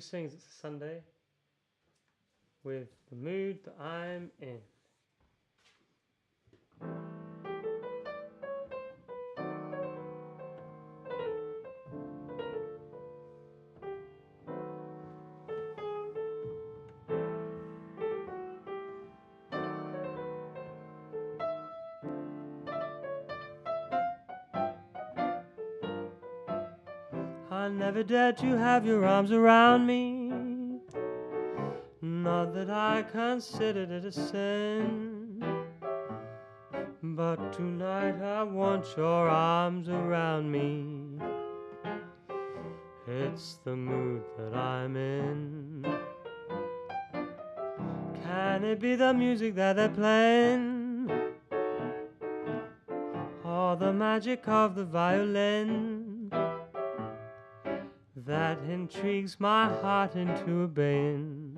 Sings It's a Sunday with the mood that I'm in. I never dared to have your arms around me, not that I considered it a sin, but tonight I want your arms around me. It's the mood that I'm in. Can it be the music that they're playing, or the magic of the violin that intrigues my heart into obeying?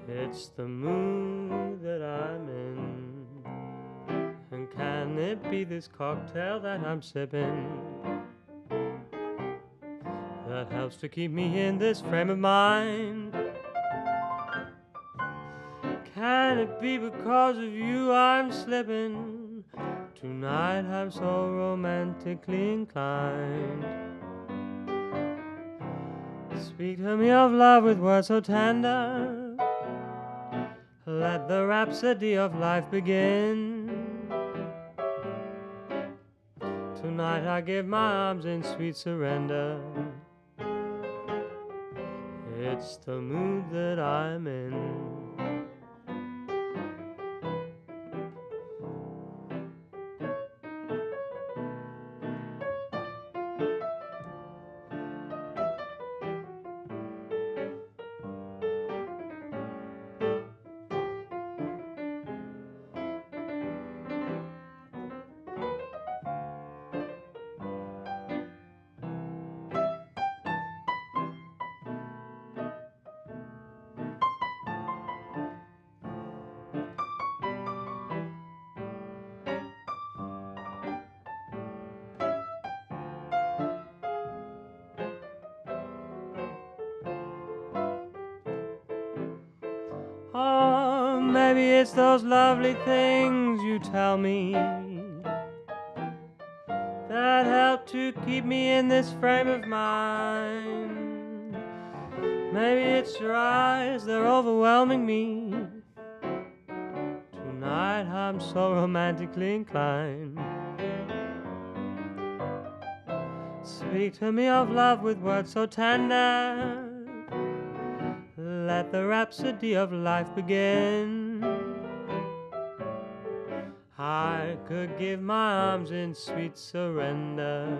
It's the mood that I'm in. And can it be this cocktail that I'm sipping that helps to keep me in this frame of mind? Can it be because of you I'm slipping? Tonight I'm so romantically inclined. Speak to me of love with words so tender. Let the rhapsody of life begin. Tonight I give my arms in sweet surrender. It's the mood that I'm in. Oh, maybe it's those lovely things you tell me that help to keep me in this frame of mind. Maybe it's your eyes, they're overwhelming me. Tonight I'm so romantically inclined. Speak to me of love with words so tender. Let the rhapsody of life begin. I could give my arms in sweet surrender.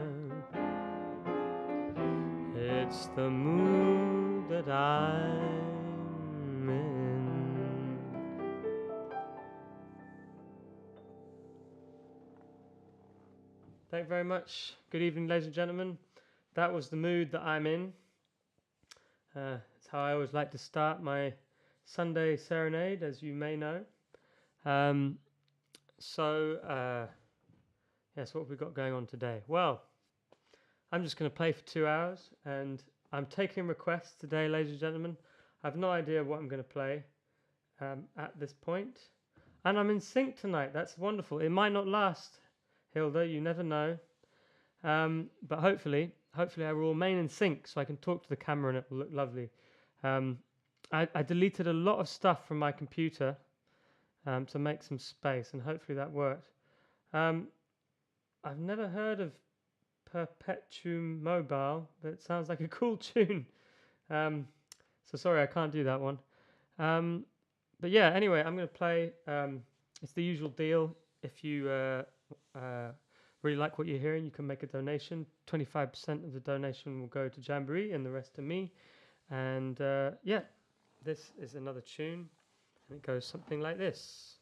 It's the mood that I'm in. Thank you very much. Good evening, ladies and gentlemen. That was the mood that I'm in. It's how I always like to start my Sunday serenade, as you may know. Yes, what have we got going on today? Well, I'm just going to play for 2 hours, and I'm taking requests today, ladies and gentlemen. I have no idea what I'm going to play at this point. And I'm in sync tonight. That's wonderful. It might not last, Hilda. You never know. But hopefully I will remain in sync so I can talk to the camera and it will look lovely. I deleted a lot of stuff from my computer to make some space, and hopefully that worked. I've never heard of Perpetuum Mobile, but it sounds like a cool tune. So sorry, I can't do that one. But yeah, anyway, I'm going to play. It's the usual deal. If you really like what you're hearing, you can make a donation. 25% of the donation will go to Jamboree and the rest to me. And yeah, this is another tune, and it goes something like this.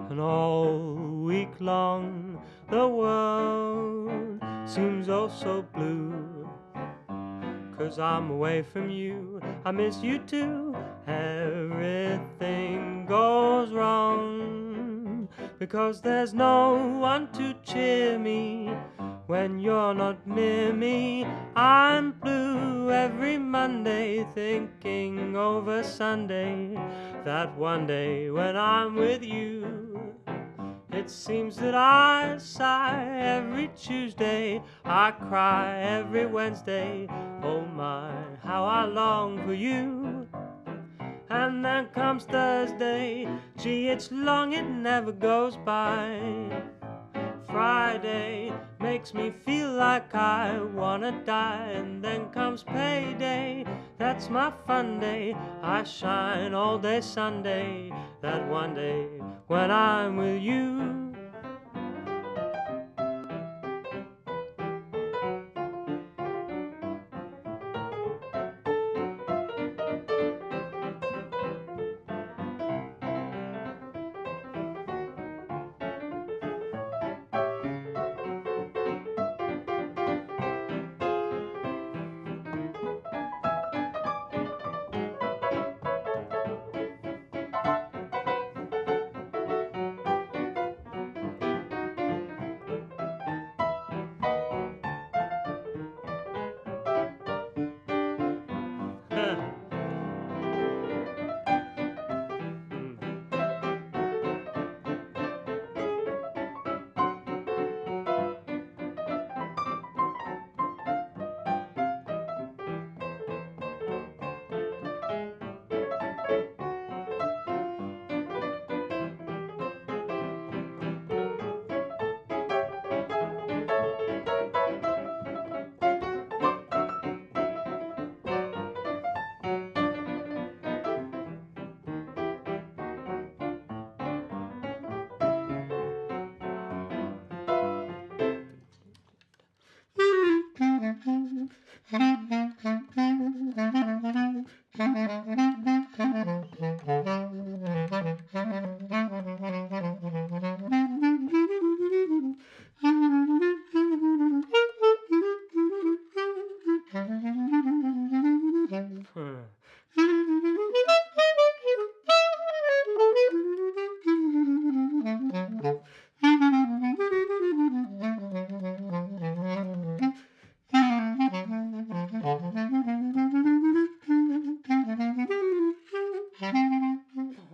And all week long the world seems oh so blue, 'cause I'm away from you. I miss you too. Everything goes wrong because there's no one to cheer me when you're not near me. I'm blue every Monday, thinking over Sunday, that one day when I'm with you. It seems that I sigh every Tuesday, I cry every Wednesday. Oh my, how I long for you. And then comes Thursday, gee, it's long, it never goes by. Friday makes me feel like I wanna die. And then comes payday, that's my fun day. I shine all day Sunday, that one day when I'm with you.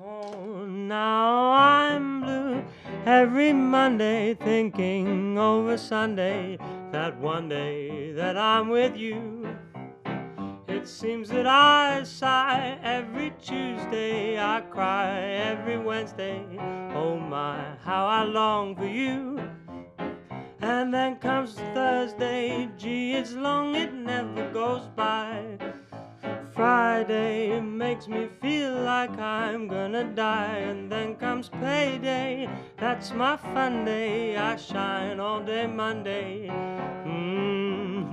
Oh, now I'm blue every Monday, thinking over Sunday, that one day that I'm with you. It seems that I sigh every Tuesday, I cry every Wednesday. Oh my, how I long for you. And then comes Thursday, gee, it's long, it never goes by. Friday makes me feel like I'm gonna die. And then comes payday, that's my fun day, I shine all day Monday.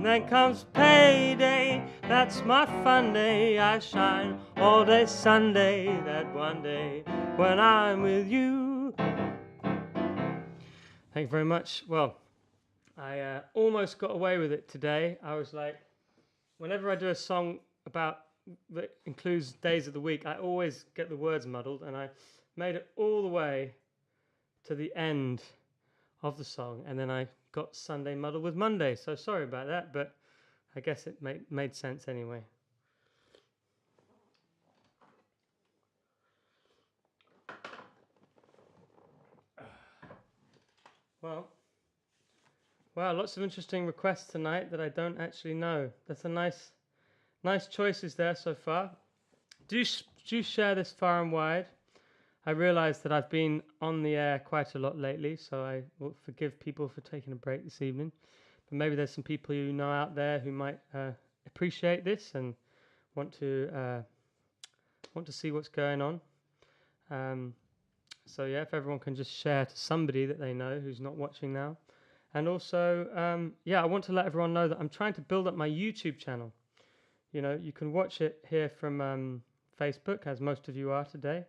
Then comes payday, that's my fun day, I shine all day Sunday, that one day when I'm with you. Thank you very much. Well, I almost got away with it today. I was like, whenever I do a song that includes days of the week, I always get the words muddled, and I made it all the way to the end of the song, and then I got Sunday muddled with Monday. So sorry about that, but I guess it made sense anyway. Well, wow, lots of interesting requests tonight that I don't actually know. That's a nice choices there so far. Do share this far and wide. I realise that I've been on the air quite a lot lately, so I will forgive people for taking a break this evening. But maybe there's some people you know out there who might appreciate this and want to see what's going on. So yeah, if everyone can just share to somebody that they know who's not watching now. And also, I want to let everyone know that I'm trying to build up my YouTube channel. You know, you can watch it here from Facebook, as most of you are today.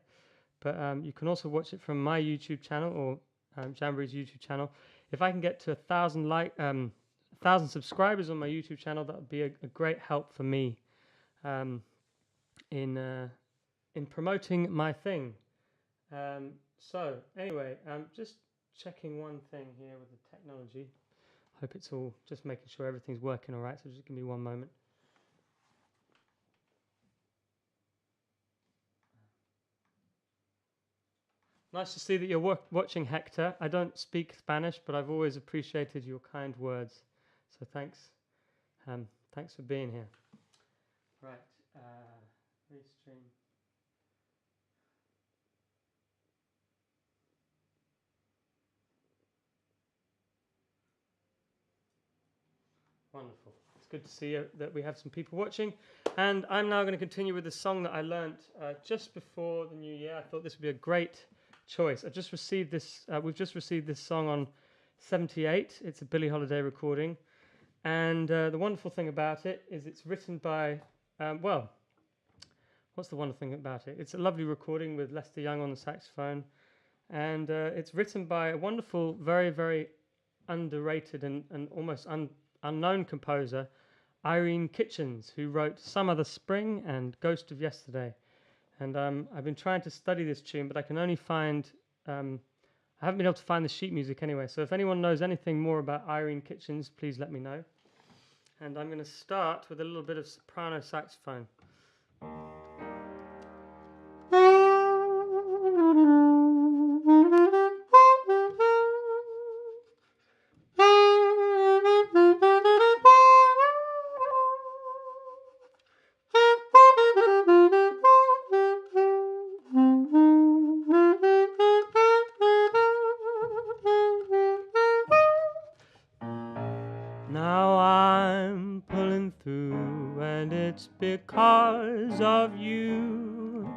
But you can also watch it from my YouTube channel or Jamboree's YouTube channel. If I can get to 1,000 subscribers on my YouTube channel, that would be a great help for me. in promoting my thing. So anyway, just checking one thing here with the technology. Hope it's all just making sure everything's working all right. So just give me one moment. Nice to see that you're watching, Hector. I don't speak Spanish, but I've always appreciated your kind words. So thanks. Thanks for being here. Right. Restream. Wonderful. It's good to see that we have some people watching. And I'm now going to continue with the song that I learnt just before the new year. I thought this would be a great choice. I've just received this. We've just received this song on 78. It's a Billie Holiday recording. And the wonderful thing about it is it's written by, well, what's the wonderful thing about it? It's a lovely recording with Lester Young on the saxophone. And it's written by a wonderful, very, very underrated and almost unknown composer, Irene Kitchens, who wrote Some Other Spring and Ghost of Yesterday. And I've been trying to study this tune, but I can only find, I haven't been able to find the sheet music anyway. So if anyone knows anything more about Irene Kitchens, please let me know. And I'm going to start with a little bit of soprano saxophone. Now I'm pulling through, and it's because of you.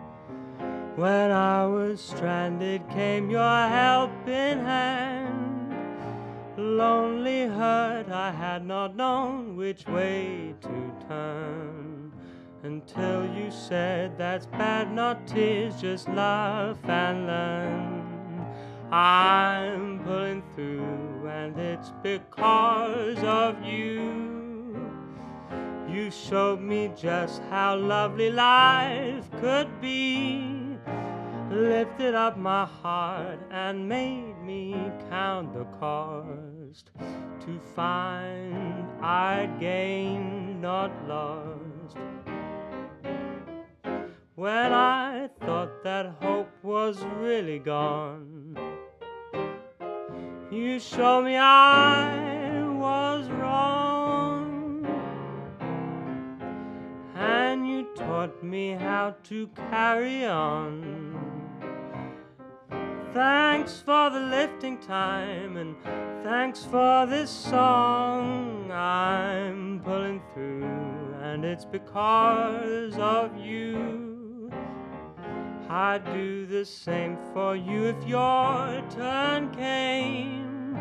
When I was stranded, came your helping hand. Lonely hurt, I had not known which way to turn, until you said that's bad, not tears, just laugh and learn. I'm pulling through, and it's because of you. You showed me just how lovely life could be, lifted up my heart and made me count the cost, to find I'd gained, not lost. When I thought that hope was really gone, you showed me I was wrong, and you taught me how to carry on. Thanks for the lifting time, and thanks for this song. I'm pulling through, and it's because of you. I'd do the same for you if your turn came.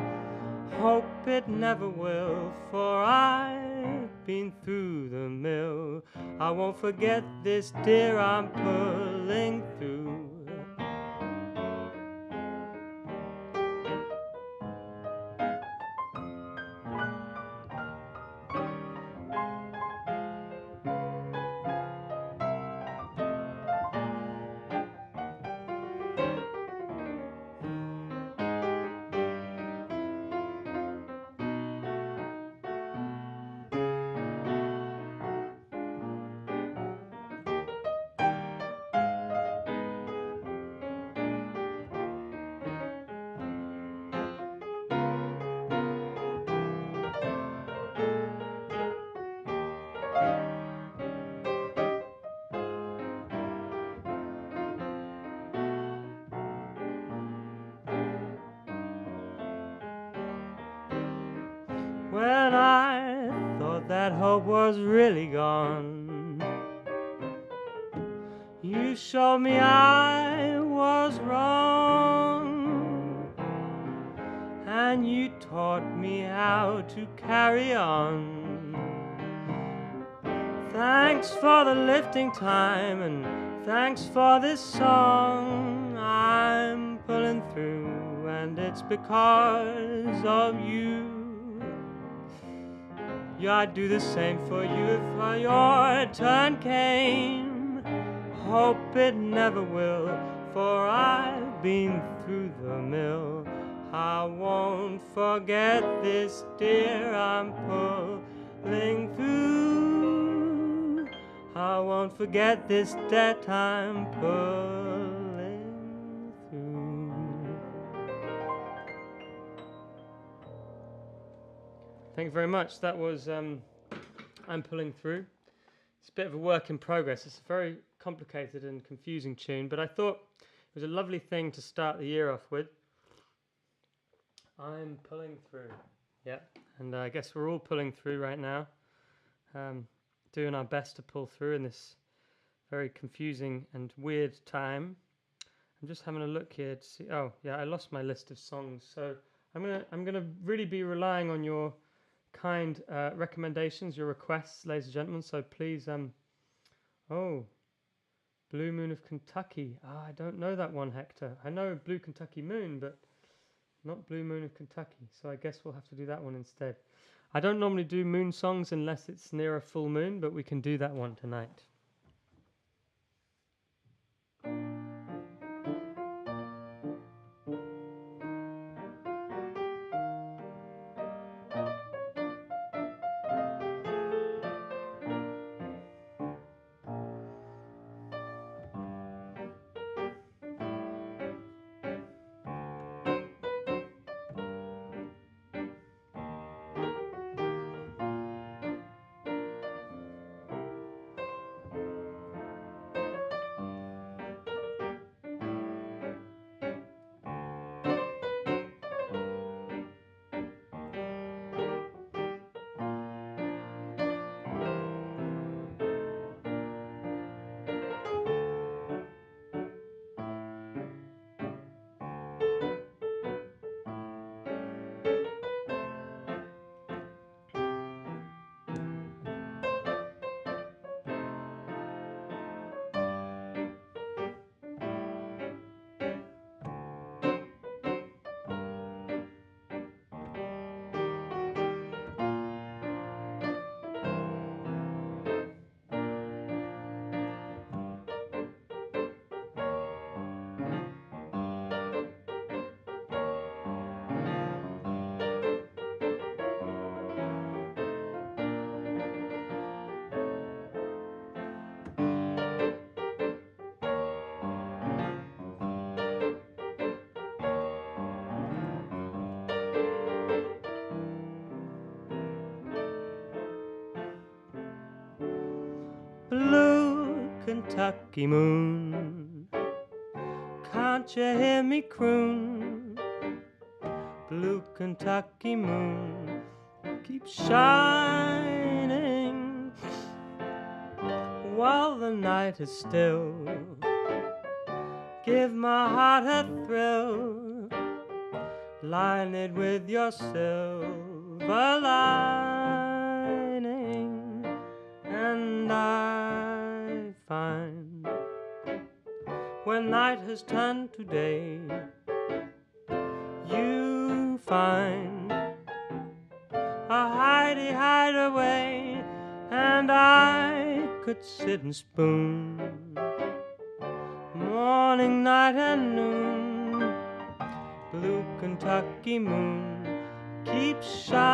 Hope it never will, for I've been through the mill. I won't forget this, dear, I'm pulling through. When I thought that hope was really gone, you showed me I was wrong, and you taught me how to carry on. Thanks for the lifting time, and thanks for this song. I'm pulling through, and it's because of you. Yeah, I'd do the same for you if your turn came. hope it never will, for I've been through the mill. I won't forget this, dear, I'm pulling through. I won't forget this debt I'm pulling through. Thank you very much. That was I'm Pulling Through. It's a bit of a work in progress. It's a very complicated and confusing tune, but I thought it was a lovely thing to start the year off with. I'm pulling through. Yeah, and I guess we're all pulling through right now, doing our best to pull through in this very confusing and weird time. I'm just having a look here to see. Oh, yeah, I lost my list of songs, so I'm gonna really be relying on your kind recommendations, your requests, ladies and gentlemen. So please, oh, Blue Moon of Kentucky. I don't know that one, Hector. I know Blue Kentucky Moon, but not Blue Moon of Kentucky. So I guess we'll have to do that one instead. I don't normally do moon songs unless it's near a full moon, but we can do that one tonight. Blue Kentucky moon, can't you hear me croon? Blue Kentucky moon, keep shining while the night is still. Give my heart a thrill, line it with your silver lining, and I find when night has turned to day, you find a hidey hideaway, and I could sit and spoon morning, night, and noon. Blue Kentucky moon keeps shining.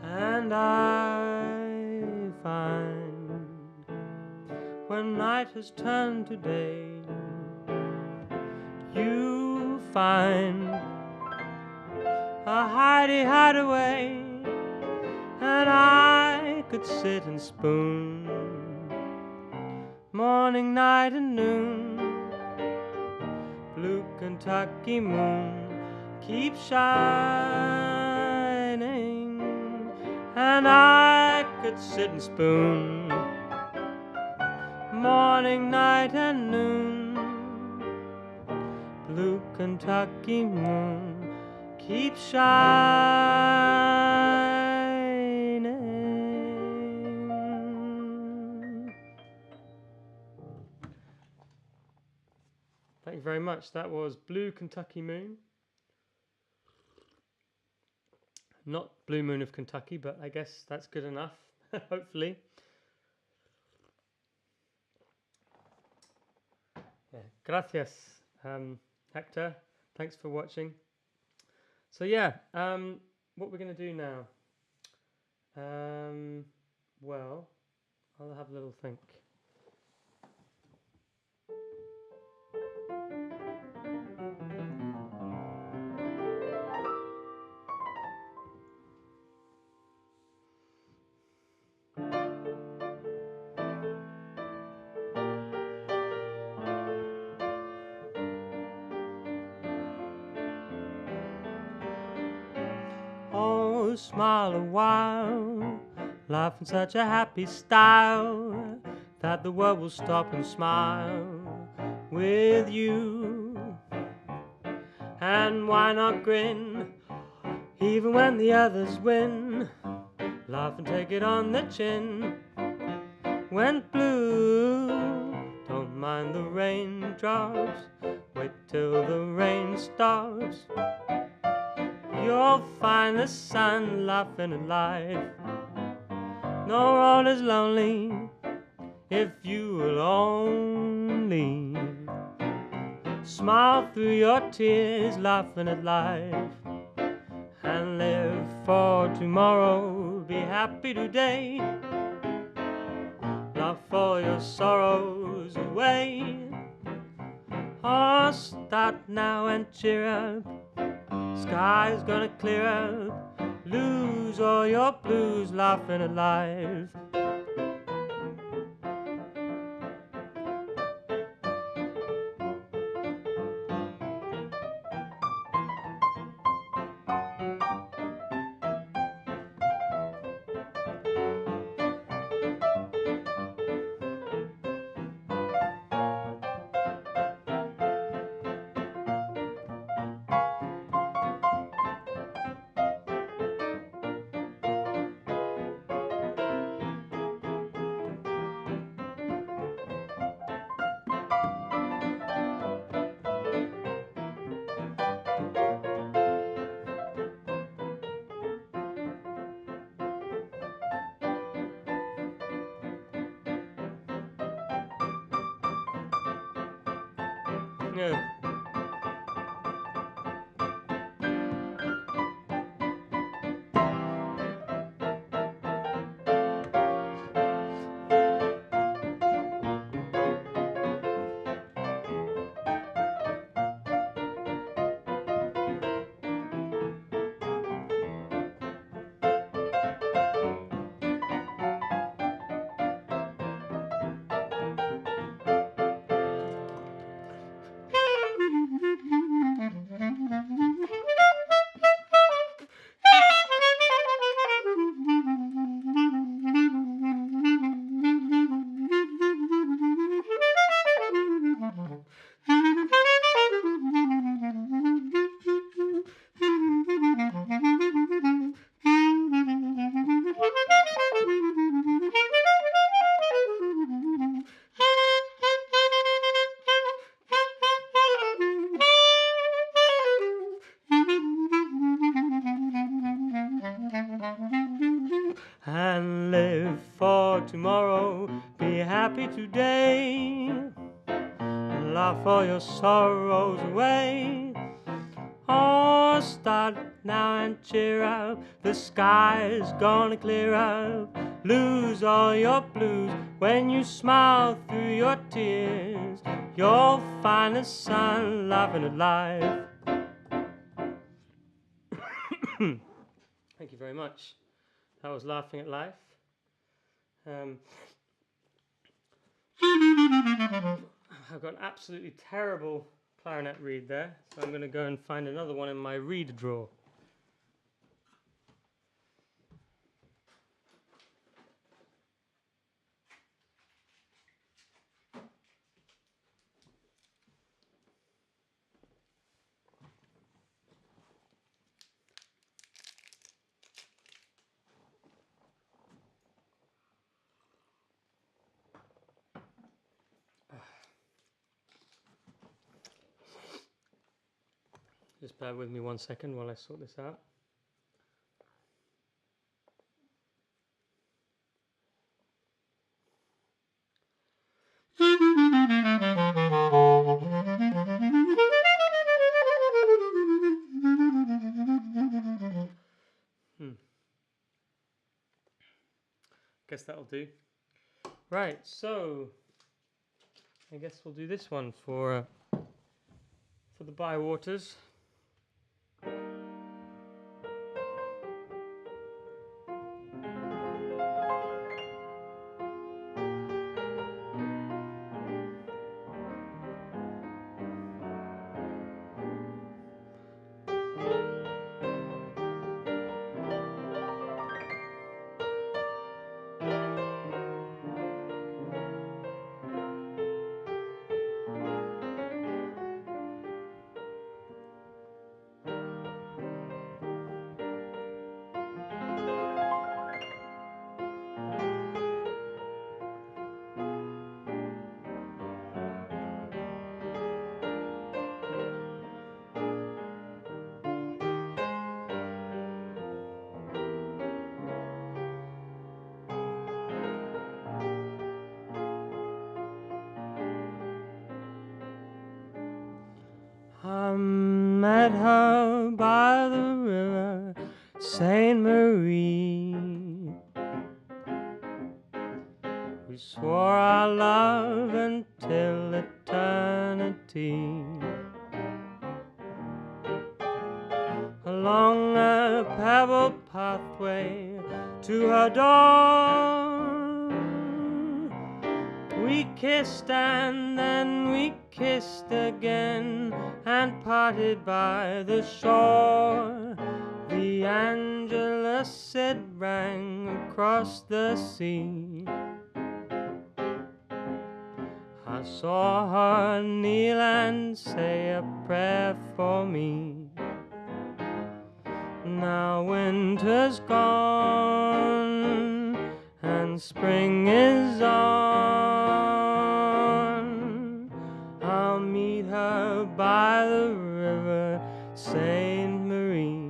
And I find when night has turned to day, you find a hidey hideaway, and I could sit and spoon morning, night, and noon. Blue Kentucky moon keeps shining, and I could sit and spoon morning, morning, night and noon. Blue Kentucky moon keeps shining. Thank you very much. That was Blue Kentucky Moon. Not Blue Moon of Kentucky, but I guess that's good enough, hopefully. Yeah. Gracias, Hector. Thanks for watching. So yeah, what we're going to do now? Well, I'll have a little think. Oh, smile a while, laugh in such a happy style that the world will stop and smile with you. And why not grin, even when the others win? Laugh and take it on the chin. When blue, don't mind the raindrops, wait till the rain stops. You'll find the sun laughing at life. No road is lonely if you will only smile through your tears, laughing at life, and live for tomorrow. Be happy today, laugh all your sorrows away. Oh, start now and cheer up, sky's gonna clear up. Lose all your blues, laughing at life. Yeah. And live for tomorrow, be happy today, and laugh all your sorrows away. Oh, start now and cheer up, the sky's gonna clear up. Lose all your blues when you smile through your tears. You'll find the sun laughing at life. Thank you very much. That was Laughing at Life. I've got an absolutely terrible clarinet reed there, so I'm going to go and find another one in my reed drawer. Just bear with me 1 second while I sort this out. Guess that'll do. Right, so I guess we'll do this one for the Bywaters. I met her by the river, Saint Marie. We swore our love until eternity. Along a pebble pathway to her door, we kissed and then we kissed again, and parted by the shore. The Angelus it rang across the sea. I saw her kneel and say a prayer for me. Now winter's gone and spring is on. I'll meet her by the river, Saint Marie.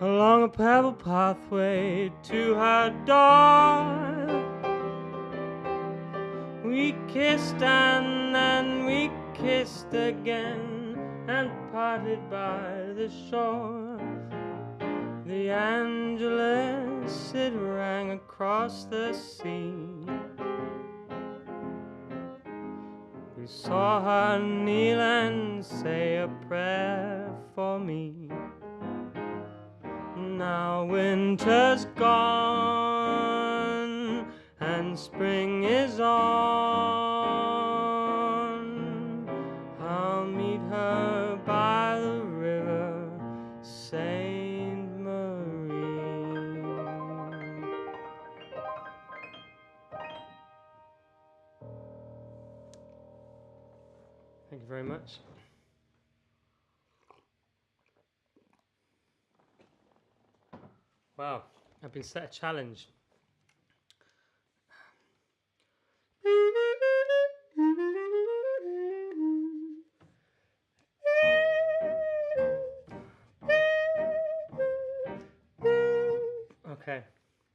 Along a pebble pathway to her door, we kissed and then we kissed again, and parted by the shore. The Angelus it rang across the sea. We saw her kneel and say a prayer for me. Now winter's gone and spring is on. I'll meet her by the river, Saint Marie. Thank you very much. Wow, I've been set a challenge. Okay,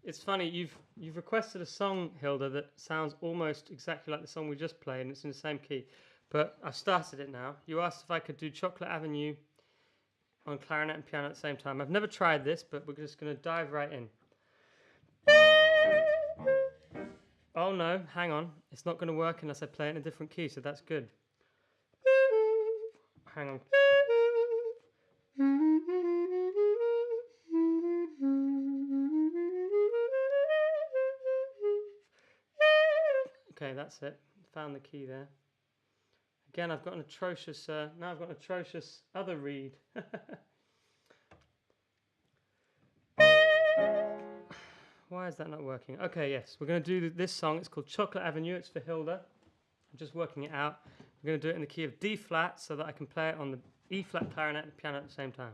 It's funny, you've requested a song, Hilda, that sounds almost exactly like the song we just played, and it's in the same key. But I've started it now. You asked if I could do Chocolate Avenue on clarinet and piano at the same time. I've never tried this, but we're just going to dive right in. Oh no, hang on. It's not going to work unless I play it in a different key, so that's good. Hang on. Okay, that's it. Found the key there. Again, I've got an atrocious, now I've got an atrocious other reed. Why is that not working? Okay, yes, we're going to do this song. It's called Chocolate Avenue. It's for Hilda. I'm just working it out. We're going to do it in the key of D flat so that I can play it on the E flat clarinet and piano at the same time.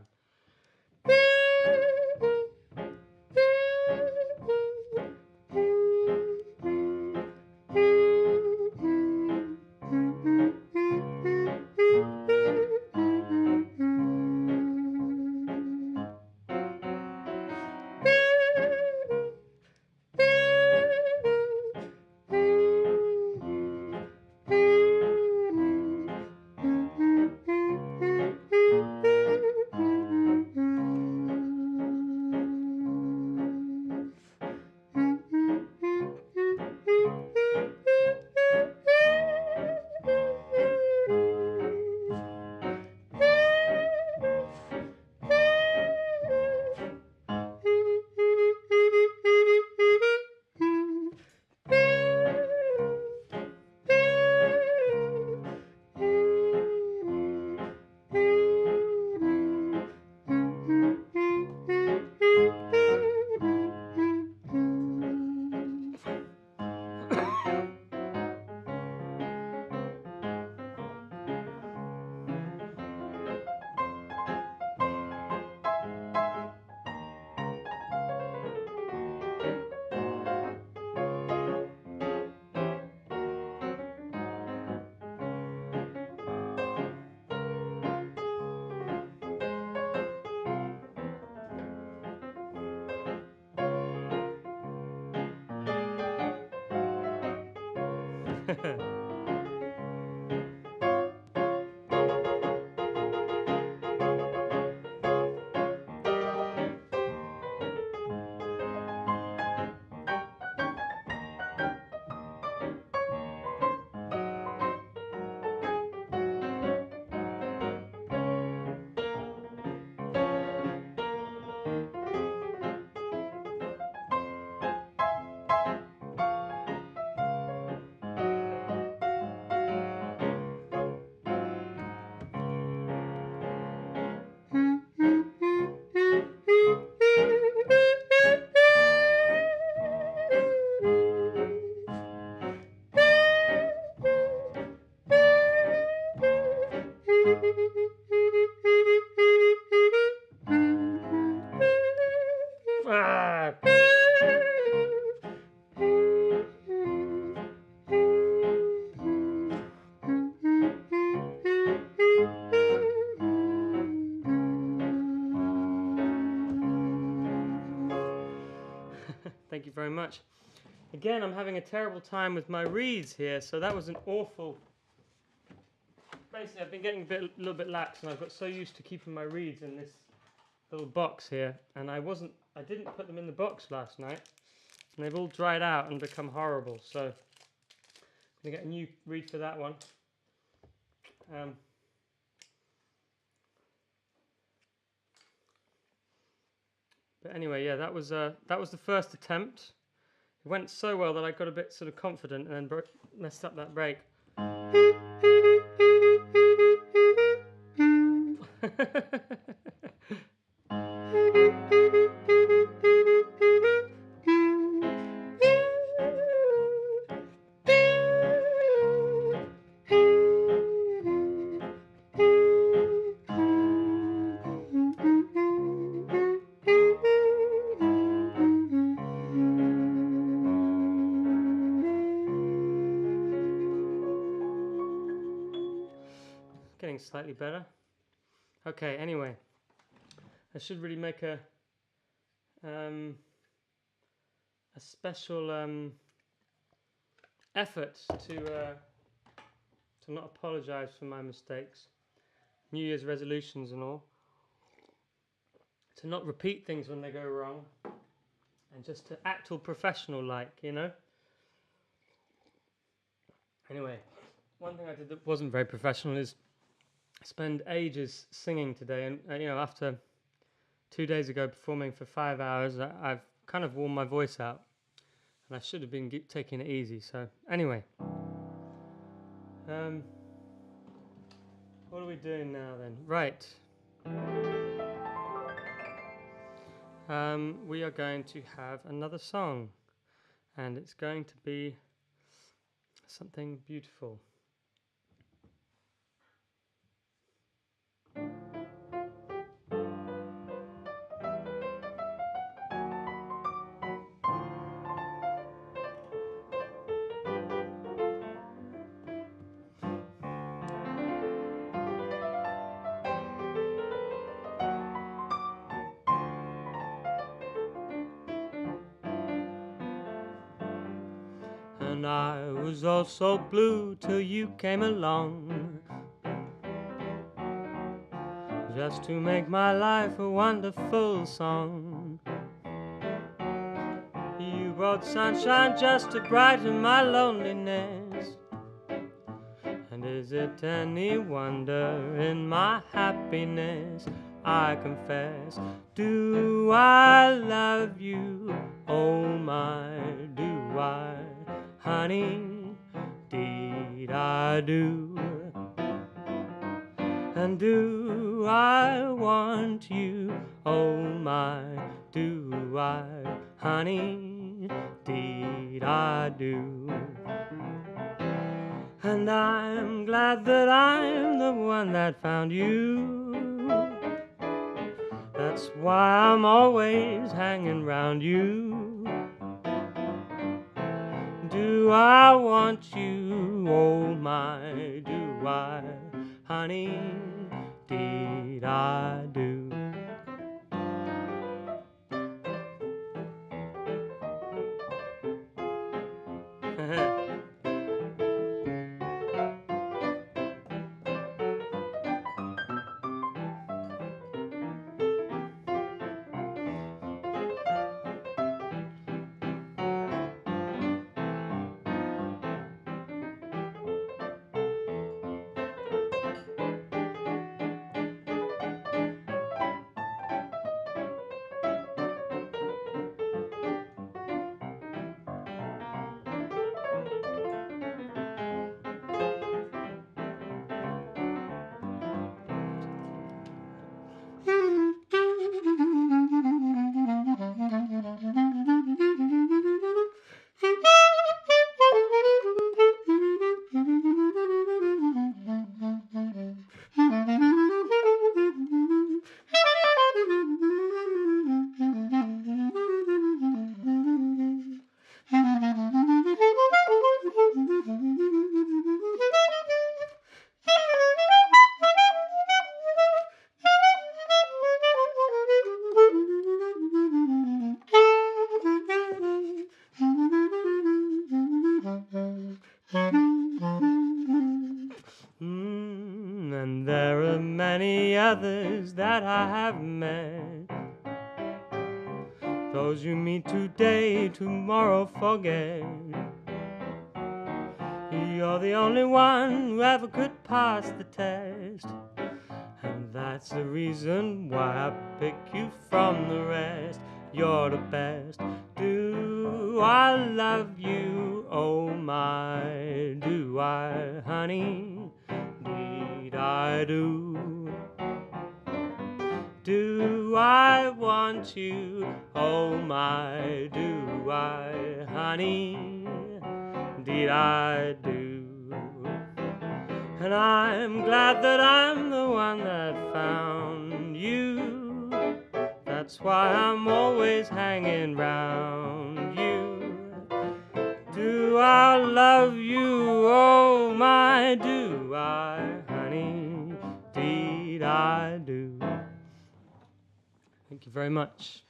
Thank you very much. Again, I'm having a terrible time with my reeds here, so that was an awful... Basically, I've been getting a little bit lax, and I've got so used to keeping my reeds in this little box here, and I didn't put them in the box last night, and they've all dried out and become horrible, so I'm going to get a new reed for that one. But anyway, yeah, that was the first attempt. It went so well that I got a bit sort of confident and then messed up that break. Getting slightly better. Okay, anyway, I should really make a a special effort to not apologise for my mistakes, New Year's resolutions and all, to not repeat things when they go wrong, and just to act all professional like, you know. Anyway, one thing I did that wasn't very professional is spend ages singing today, and you know, after 2 days ago performing for 5 hours, I've kind of worn my voice out, and I should have been taking it easy. So anyway, what are we doing now then? Right. We are going to have another song, and it's going to be something beautiful. And I was all so blue till you came along, just to make my life a wonderful song. You brought sunshine just to brighten my loneliness, and is it any wonder in my happiness? I confess, do I love you? Oh my, do I? Honey, did I do? And do I want you? Oh my, do I? Honey, did I do? And I'm glad that I'm the one that found you. That's why I'm always hanging round you. Do I want you? Oh my, do I? Honey, did I do? And there are many others that I have met. Those you meet today, tomorrow forget. You're the only one who ever could pass the test, and that's the reason why I pick you from the rest. You're the best. Do I love you? Oh my, do I, honey? Did I do? Do I want you? Oh my, do I, honey? Did I do? And I'm glad that I'm the one that found you. That's why I'm always hanging round you. Do I love you? Oh my, do I, honey? Did I do? Thank you very much.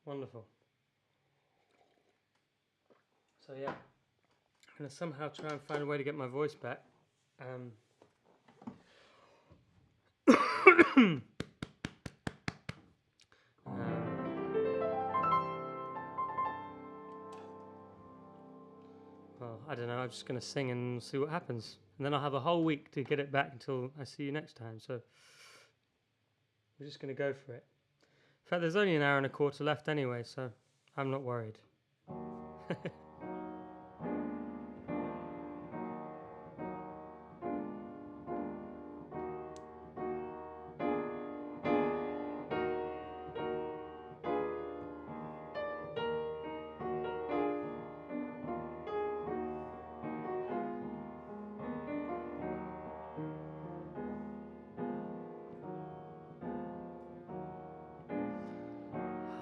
Wonderful. So yeah, I'm going to somehow try and find a way to get my voice back. Well, I don't know, I'm just going to sing and see what happens. And then I'll have a whole week to get it back until I see you next time. So we're just going to go for it. In fact, there's only an hour and a quarter left anyway, so I'm not worried.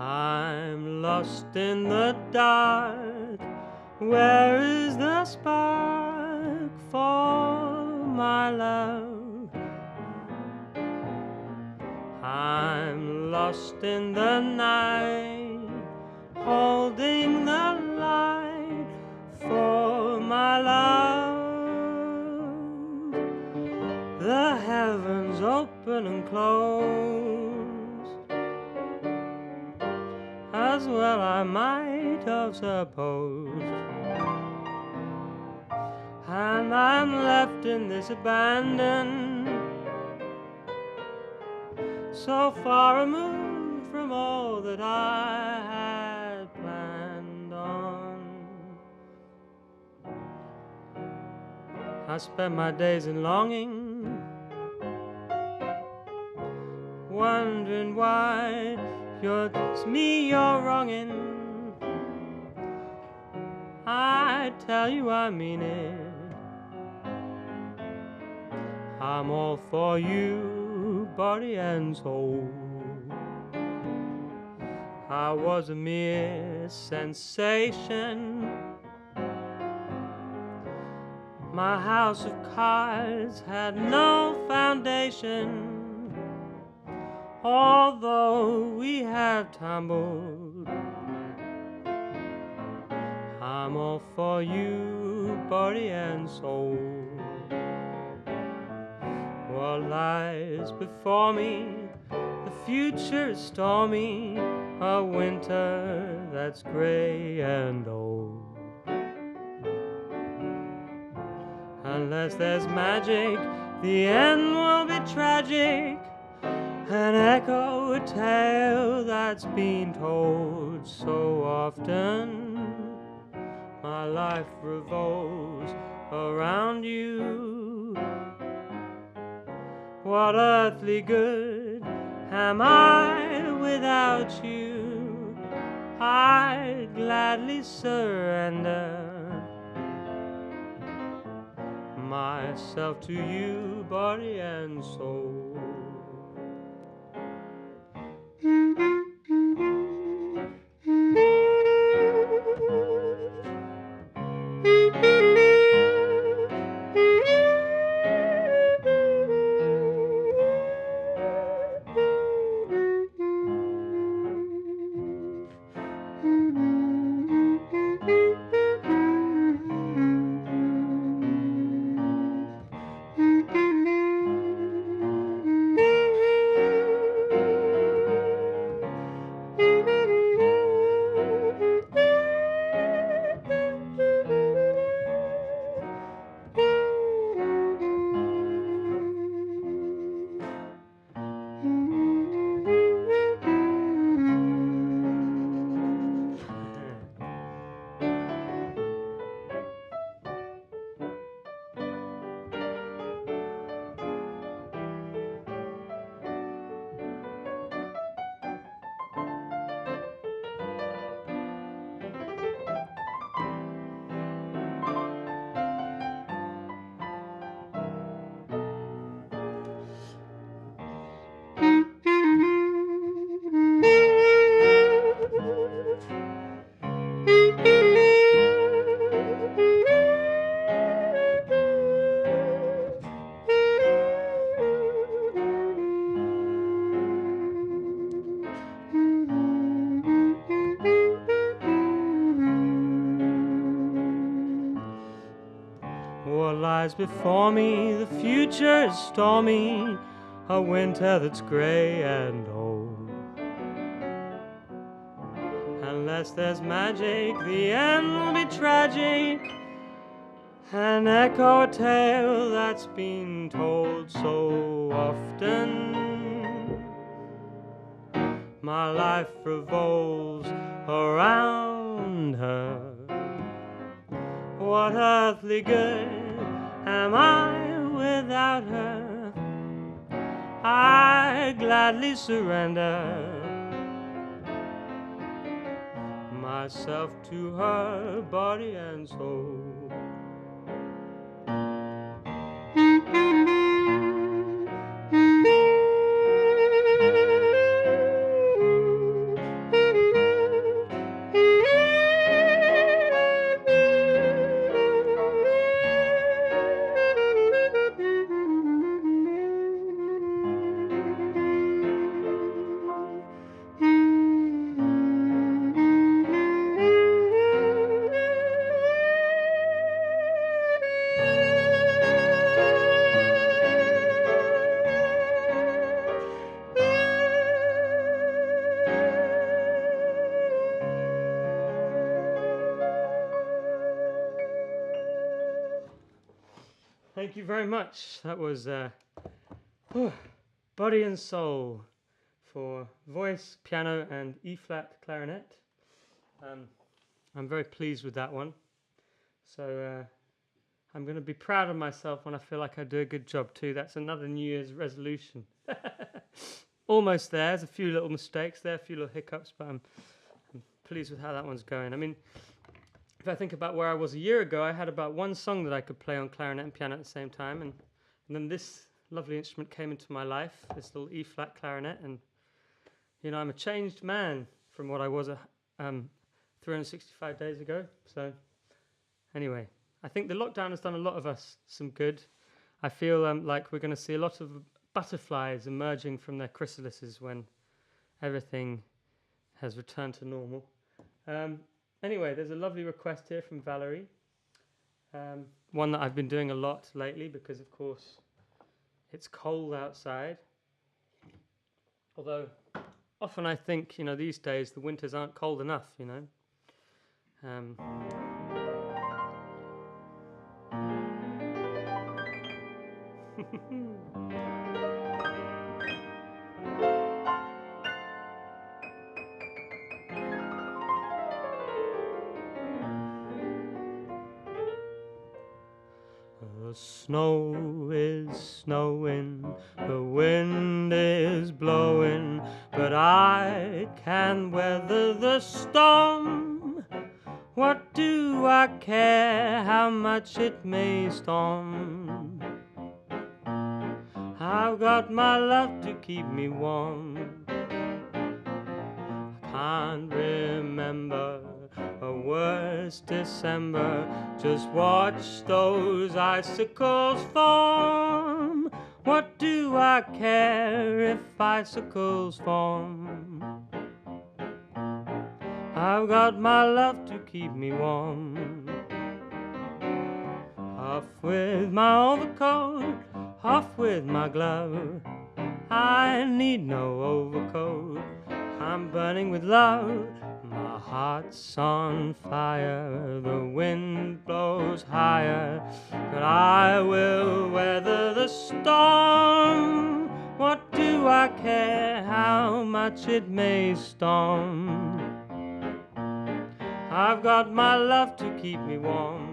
I'm lost in the dark. Where is the spark for my love? I'm lost in the night, holding the light for my love. The heavens open and close, as well I might have supposed, and I'm left in this abandon, so far removed from all that I had planned on. I spend my days in longing, wondering why it's me you're wronging. I tell you I mean it, I'm all for you, body and soul. I was a mere sensation, my house of cards had no foundation. Although we have tumbled, I'm all for you, body and soul. What lies before me, the future is stormy, a winter that's gray and old. Unless there's magic, the end will be tragic, an echo, a tale that's been told so often. My life revolves around you. What earthly good am I without you? I'd gladly surrender myself to you, body and soul. lies before me, the future is stormy, a winter that's grey and old. Unless there's magic, the end will be tragic, an echo tale that's been told so often. My life revolves around her. What earthly good am I without her? I gladly surrender myself to her body and soul. Thank you very much. That was Body and Soul for voice, piano and E-flat clarinet. I'm very pleased with that one. So I'm going to be proud of myself when I feel like I do a good job too. That's another New Year's resolution. Almost there. There's a few little mistakes there, a few little hiccups, but I'm pleased with how that one's going. I mean, if I think about where I was a year ago, I had about one song that I could play on clarinet and piano at the same time, and then this lovely instrument came into my life, this little E-flat clarinet, and you know, I'm a changed man from what I was 365 days ago. So anyway, I think the lockdown has done a lot of us some good. I feel like we're going to see a lot of butterflies emerging from their chrysalises when everything has returned to normal. Anyway, there's a lovely request here from Valerie. One that I've been doing a lot lately because, of course, it's cold outside. Although, often I think, you know, these days the winters aren't cold enough, you know. The snow is snowing, the wind is blowing, but I can weather the storm. What do I care how much it may storm? I've got my love to keep me warm. I can't remember a worse December. Just watch those icicles form. What do I care if icicles form? I've got my love to keep me warm. Off with my overcoat, off with my glove. I need no overcoat, I'm burning with love. My heart's on fire, the wind blows higher, but I will weather the storm. What do I care how much it may storm? I've got my love to keep me warm.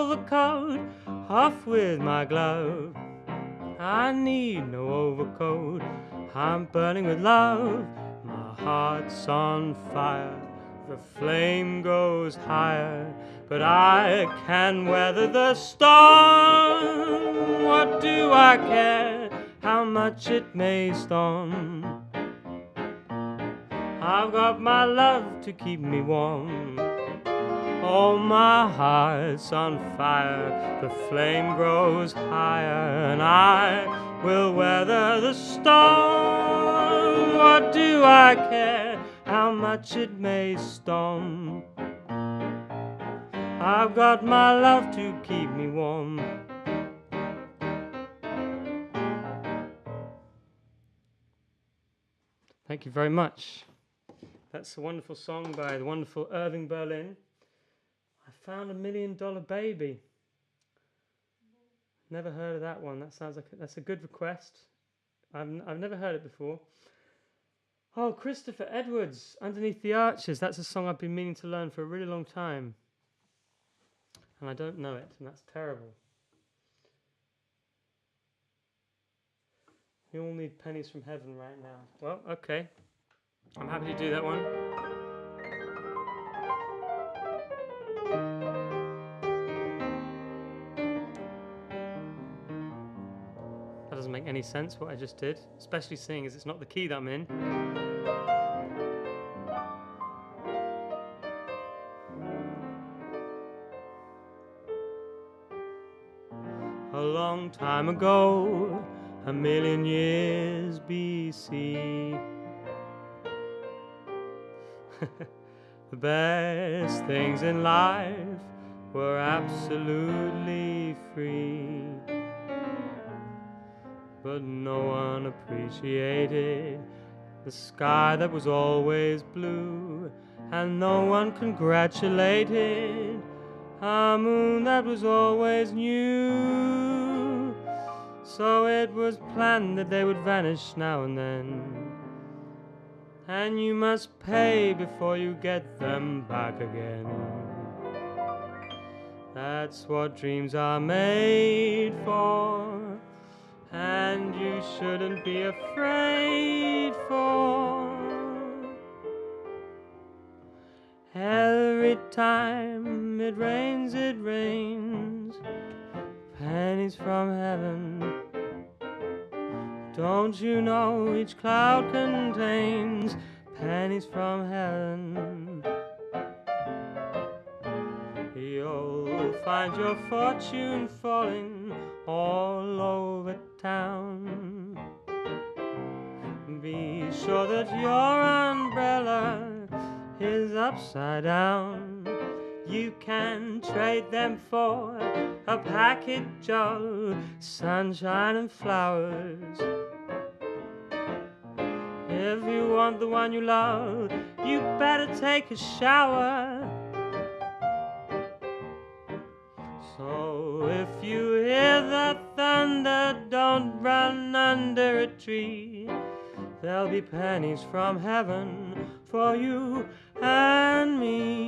overcoat, off with my glove. I need no overcoat, I'm burning with love. My heart's on fire, the flame goes higher, but I can weather the storm. What do I care how much it may storm? I've got my love to keep me warm. Oh, my heart's on fire, the flame grows higher, and I will weather the storm. What do I care how much it may storm? I've got my love to keep me warm. Thank you very much. That's a wonderful song by the wonderful Irving Berlin. I found $1 Million Baby. Never heard of that one. That sounds like that's a good request. I've never heard it before. Oh, Christopher Edwards, Underneath the Arches. That's a song I've been meaning to learn for a really long time. And I don't know it, and that's terrible. We all need pennies from heaven right now. Well, okay. I'm happy to do that one. That doesn't make any sense, what I just did. Especially seeing as it's not the key that I'm in. A long time ago, 1,000,000 years BC, the best things in life were absolutely free. But no one appreciated the sky that was always blue, and no one congratulated a moon that was always new. So it was planned that they would vanish now and then, and you must pay before you get them back again. That's what dreams are made for, and you shouldn't be afraid for. Every time it rains, pennies from heaven. Don't you know each cloud contains pennies from heaven? You'll find your fortune falling all over town. Be sure that your umbrella is upside down. You can trade them for a package of sunshine and flowers. If you want the one you love, you better take a shower. So if you hear the thunder, don't run under a tree. There'll be pennies from heaven for you and me.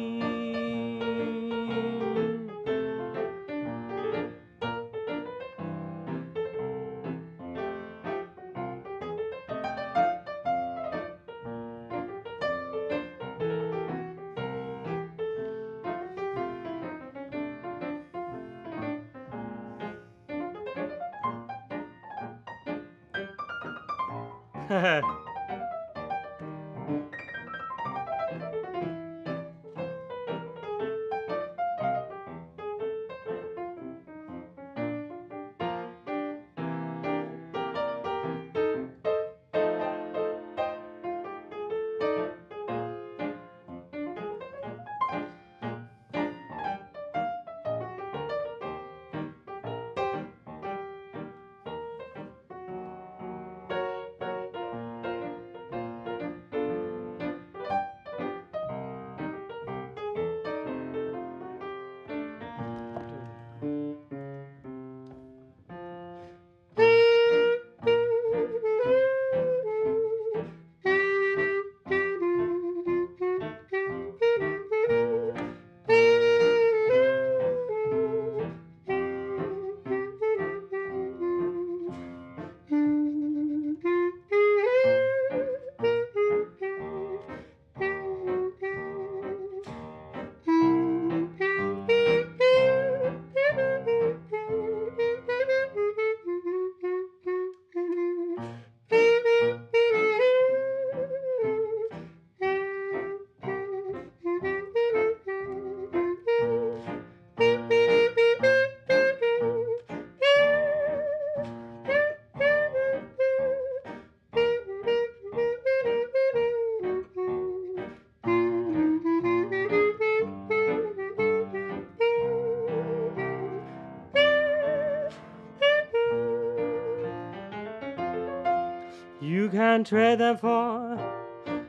and trade them for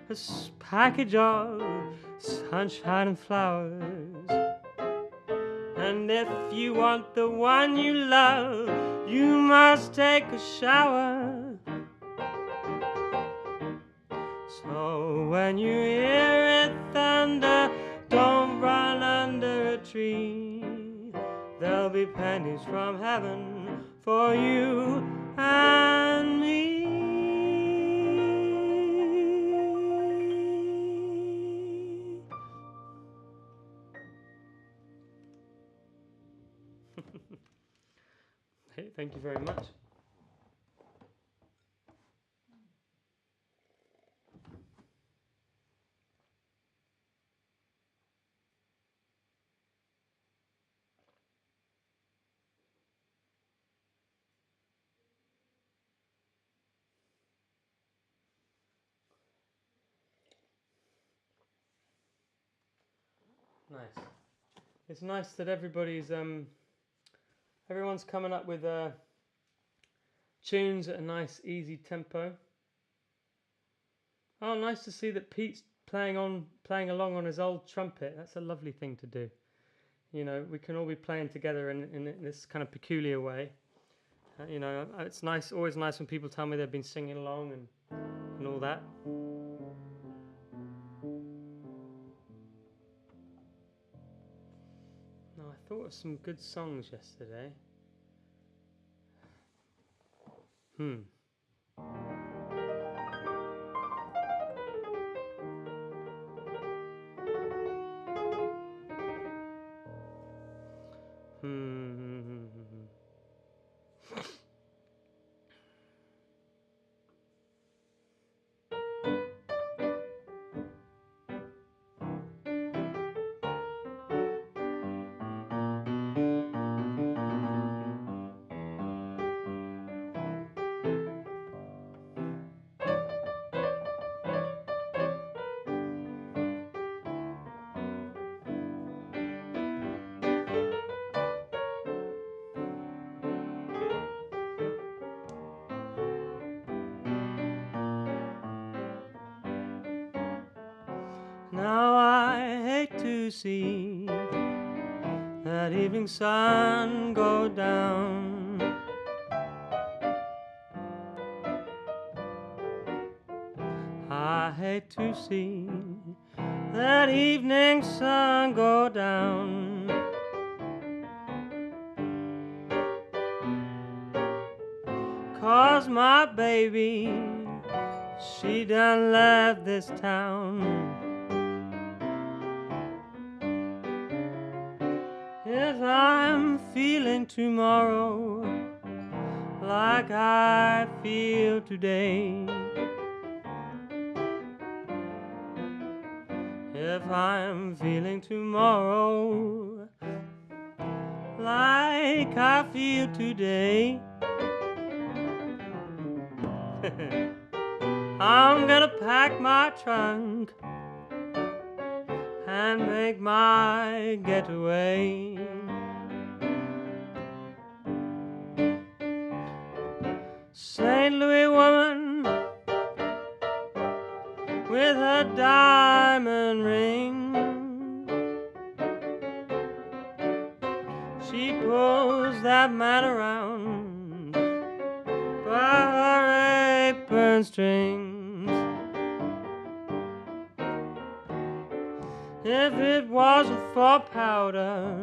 a package of sunshine and flowers. And if you want the one you love, you must take a shower. So when you hear it thunder, don't run under a tree. There'll be pennies from heaven for you and me. Hey, thank you very much. Nice. It's nice that everyone's coming up with tunes at a nice, easy tempo. Oh, nice to see that Pete's playing along on his old trumpet. That's a lovely thing to do. You know, we can all be playing together in this kind of peculiar way. You know, it's nice, always nice when people tell me they've been singing along and all that. No, I thought of some good songs yesterday. Now I hate to see that evening sun go down. I hate to see that evening sun go down. 'Cause my baby, she done left this town. If I'm feeling tomorrow like I feel today, if I'm feeling tomorrow like I feel today, I'm gonna pack my trunk and make my getaway. St. Louis woman with her diamond ring, she pulls that man around by her apron strings. If it wasn't for powder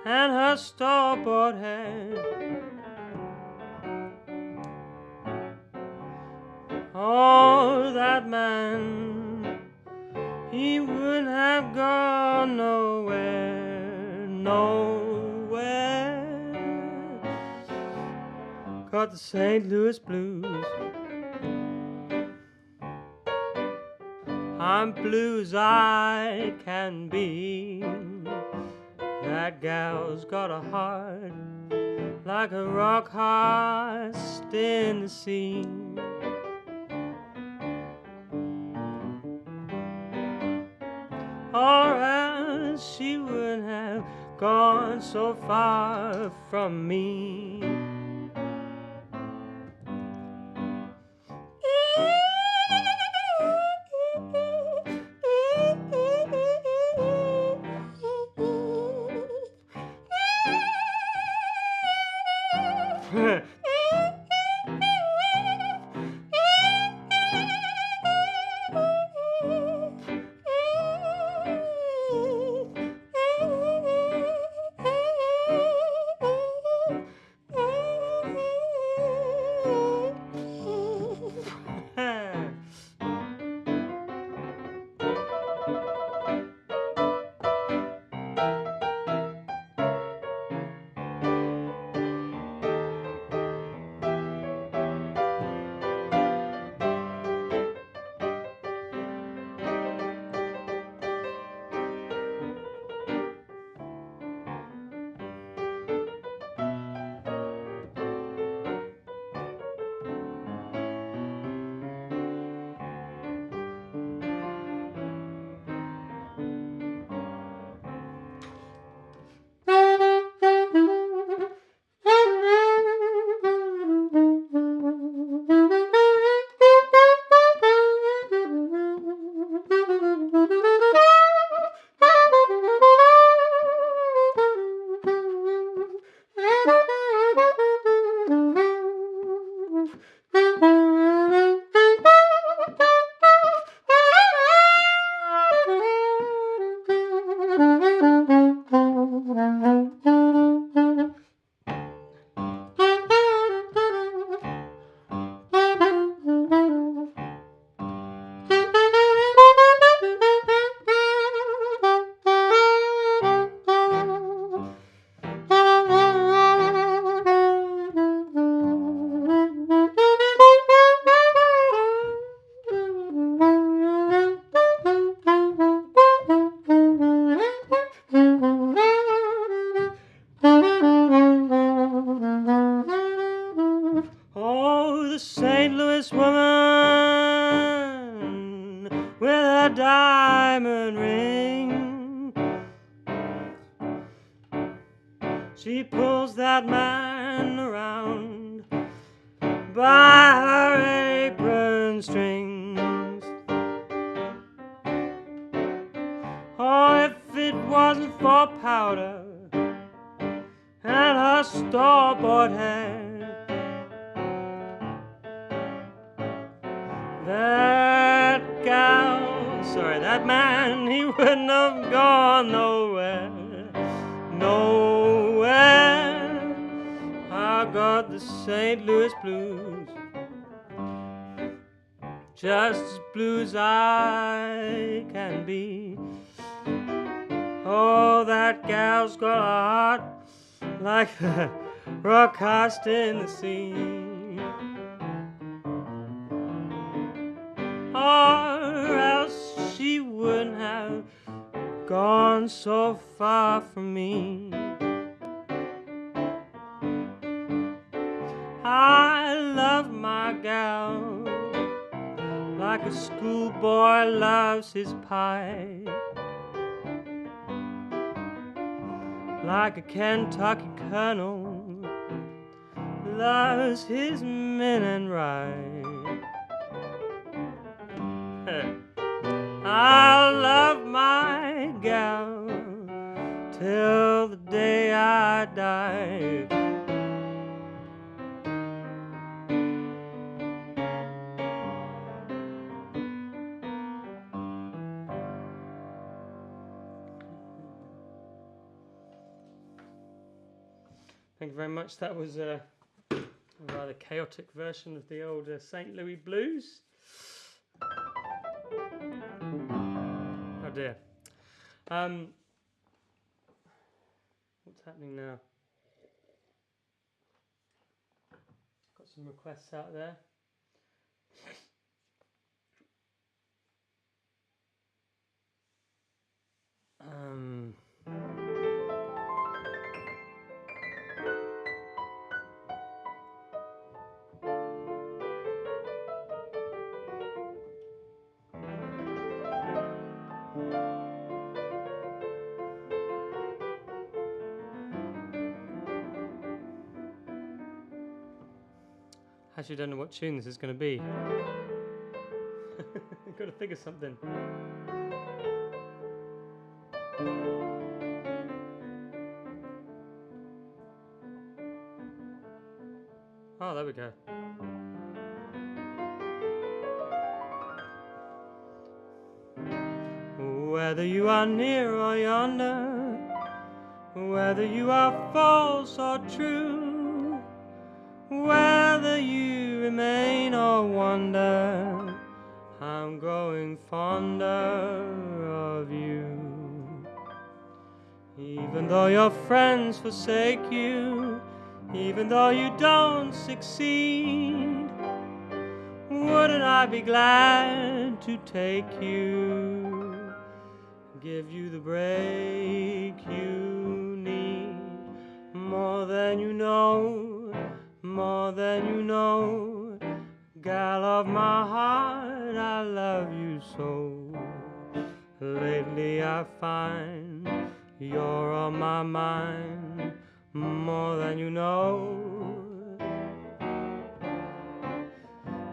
and her store-bought head, oh, that man, he wouldn't have gone nowhere, nowhere. Got the St. Louis blues. I'm blue as I can be. That gal's got a heart like a rock hearst in the sea. Or else she wouldn't have gone so far from me. a diamond ring. She pulls that man around by her apron strings. Oh, if it wasn't for powder and her store-bought hair, that man, he wouldn't have gone nowhere, nowhere. I got the St. Louis blues, just as blue as I can be. Oh, that gal's got a heart like the rock cast in the sea. Or else she wouldn't have gone so far from me. I love my gal like a schoolboy loves his pie, like a Kentucky colonel loves his men and rye. I love my gal till the day I die. Thank you very much. That was a rather chaotic version of the old St. Louis blues. Oh dear. What's happening now? Got some requests out there. Actually, don't know what tune this is going to be. Got to figure something. Oh, there we go. Whether you are near or yonder, whether you are false or true, whether you remain or wander, I'm growing fonder of you. Even though your friends forsake you, even though you don't succeed, wouldn't I be glad to take you, give you the break you need, more than you know, more than you know. Gal of my heart, I love you so. Lately I find you're on my mind, more than you know.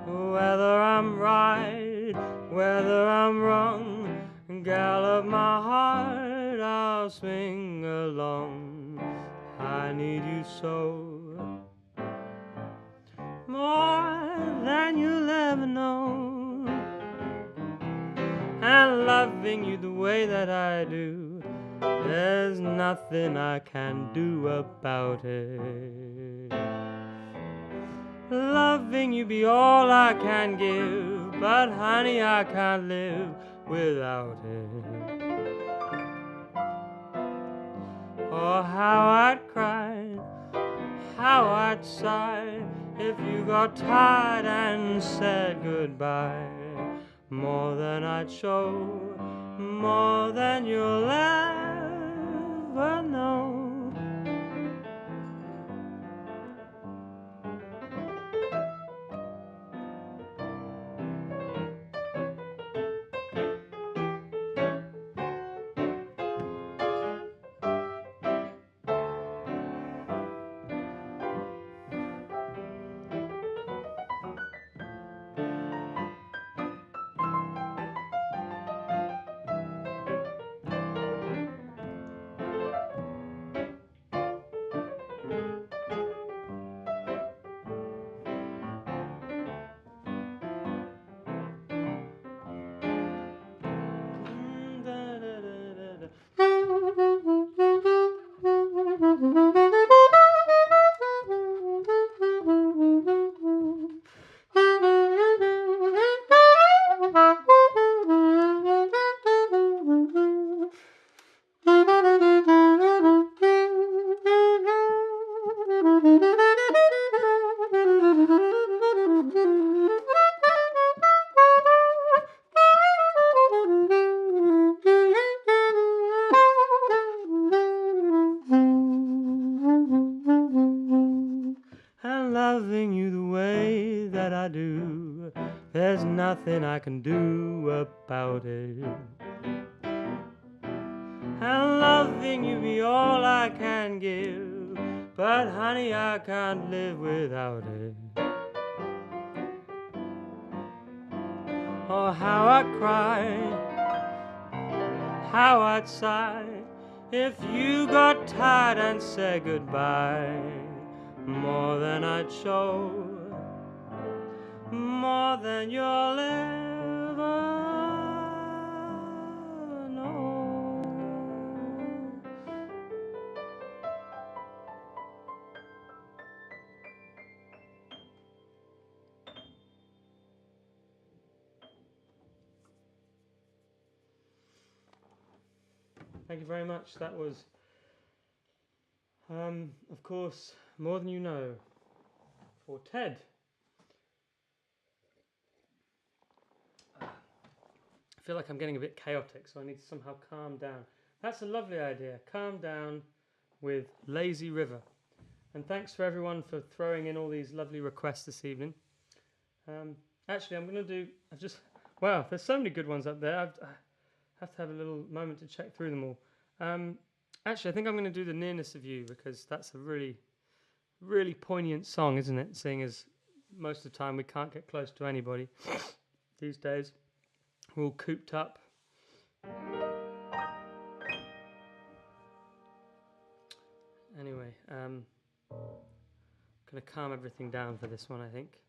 Whether I'm right, whether I'm wrong, gal of my heart, I'll swing along. I need you so, more than you'll ever know. And loving you the way that I do, there's nothing I can do about it. Loving you be all I can give, but honey, I can't live without it. Oh, how I'd cry, how I'd sigh, if you got tired and said goodbye. More than I'd show, more than you'll ever know. nothing I can do about it. And loving you be all I can give, but honey, I can't live without it. Oh, how I'd cry, how I'd sigh, if you got tired and said goodbye. More than I'd show, more than you'll ever know. Thank you very much. That was, of course, More Than You Know for Ted. I feel like I'm getting a bit chaotic, so I need to somehow calm down. That's a lovely idea. Calm down with Lazy River. And thanks for everyone for throwing in all these lovely requests this evening. Actually, I'm going to do... Wow, there's so many good ones up there. I have to have a little moment to check through them all. Actually, I think I'm going to do The Nearness of You, because that's a really, really poignant song, isn't it? Seeing as most of the time we can't get close to anybody these days. We're all cooped up. Anyway, I'm going to calm everything down for this one, I think.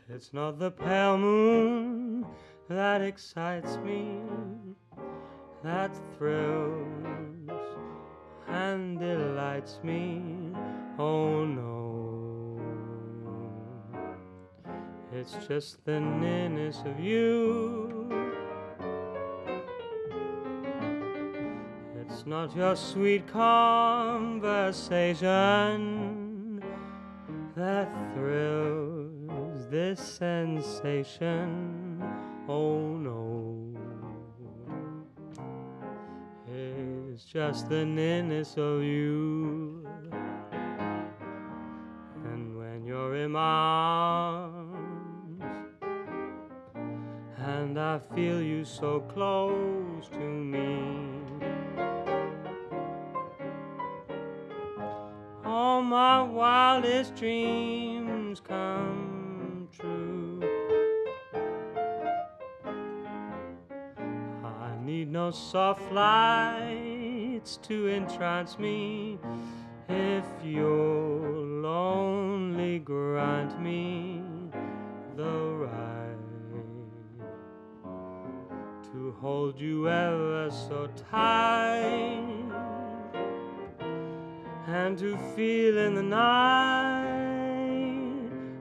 It's not the pale moon that excites me, that thrills and delights me. Oh no, it's just the nearness of you. It's not your sweet conversation that thrills this sensation. Oh no, it's just the nearness of you. And when you're in my arms and I feel you so close to me, all my wildest dreams come true. I need no soft lights to entrance me. If you'll only grant me the right to hold you ever so tight, and to feel in the night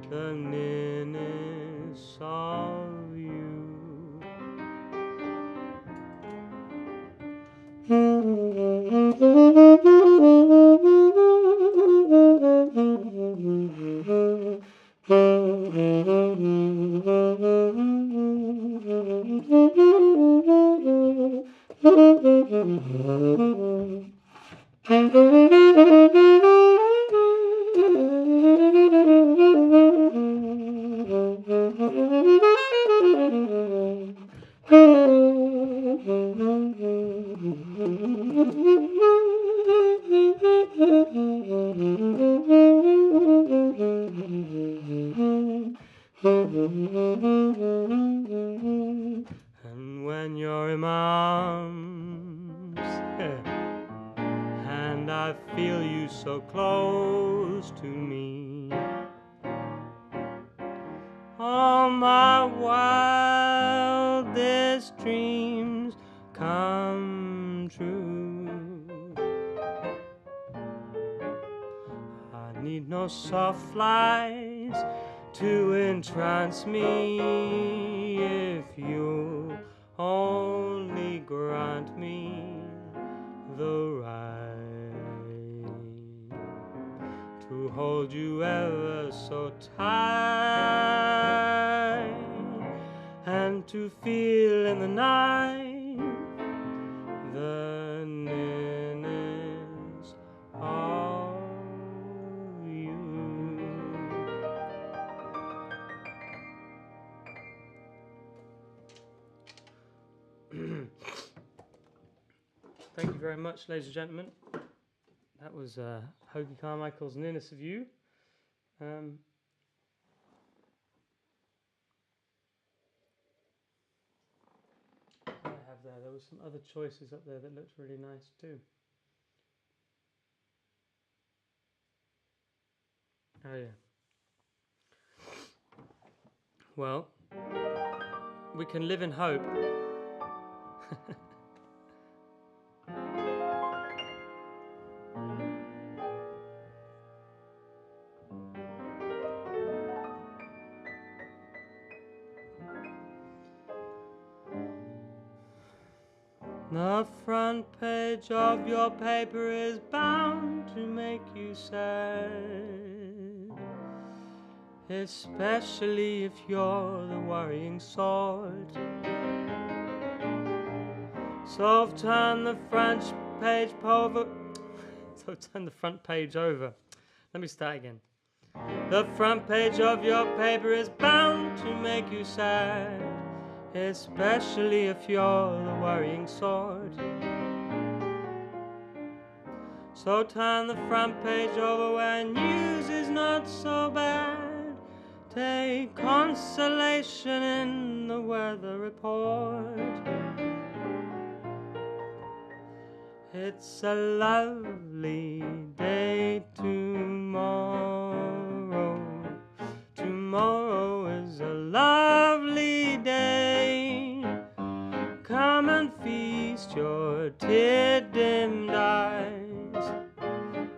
the nearness of you. And when you're in my arms and I feel you so close to me, all my wildest dreams come true. I need no soft lights to entrance me if you only grant me the right to hold you ever so tight and to feel in the night the nearness of you. Thank you very much, ladies and gentlemen. That was Hoagie Carmichael's Nearness of You. I have there were some other choices up there that looked really nice too. Oh yeah. Well, we can live in hope. The front page of your paper is bound to make you sad, especially if you're the worrying sort. So turn the front page over. Let me start again. The front page of your paper is bound to make you sad, especially if you're the worrying sort. So turn the front page over when news is not so bad. Take consolation in the weather report. It's a lovely day tomorrow. Tomorrow is a lovely day. Come and feast your tear-dimmed eyes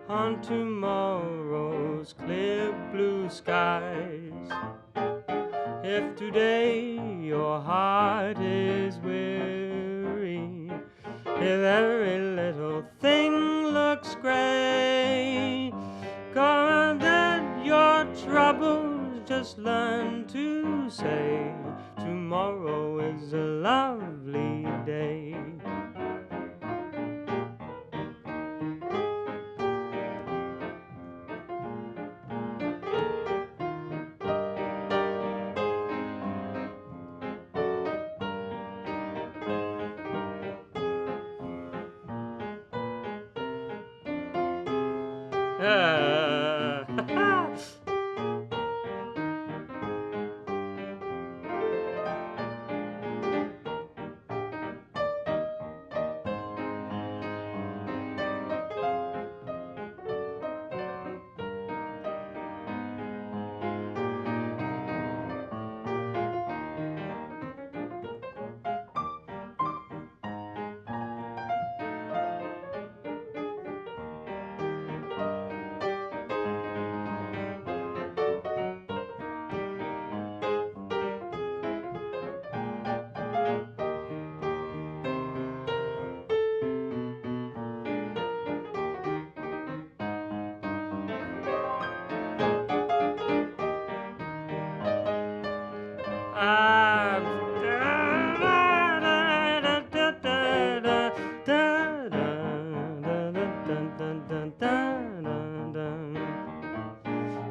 on tomorrow's clear blue skies. If today your heart is weary, if every little thing looks grey, come and let your troubles just learn to say, tomorrow is a lovely day.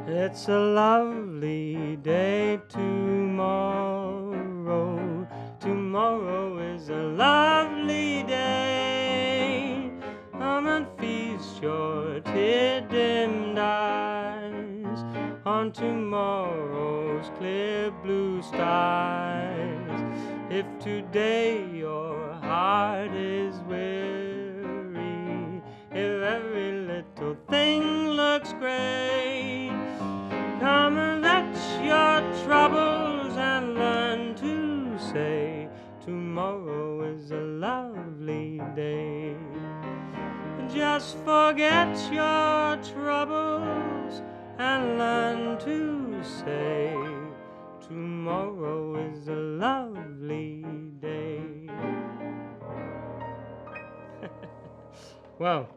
It's a lovely day tomorrow. Tomorrow is a lovely day. Come and feast your tear-dimmed eyes on tomorrow's clear blue skies. If today your heart is weary, if every little thing looks great, come and let your troubles forget your troubles and learn to say tomorrow is a lovely day. Well,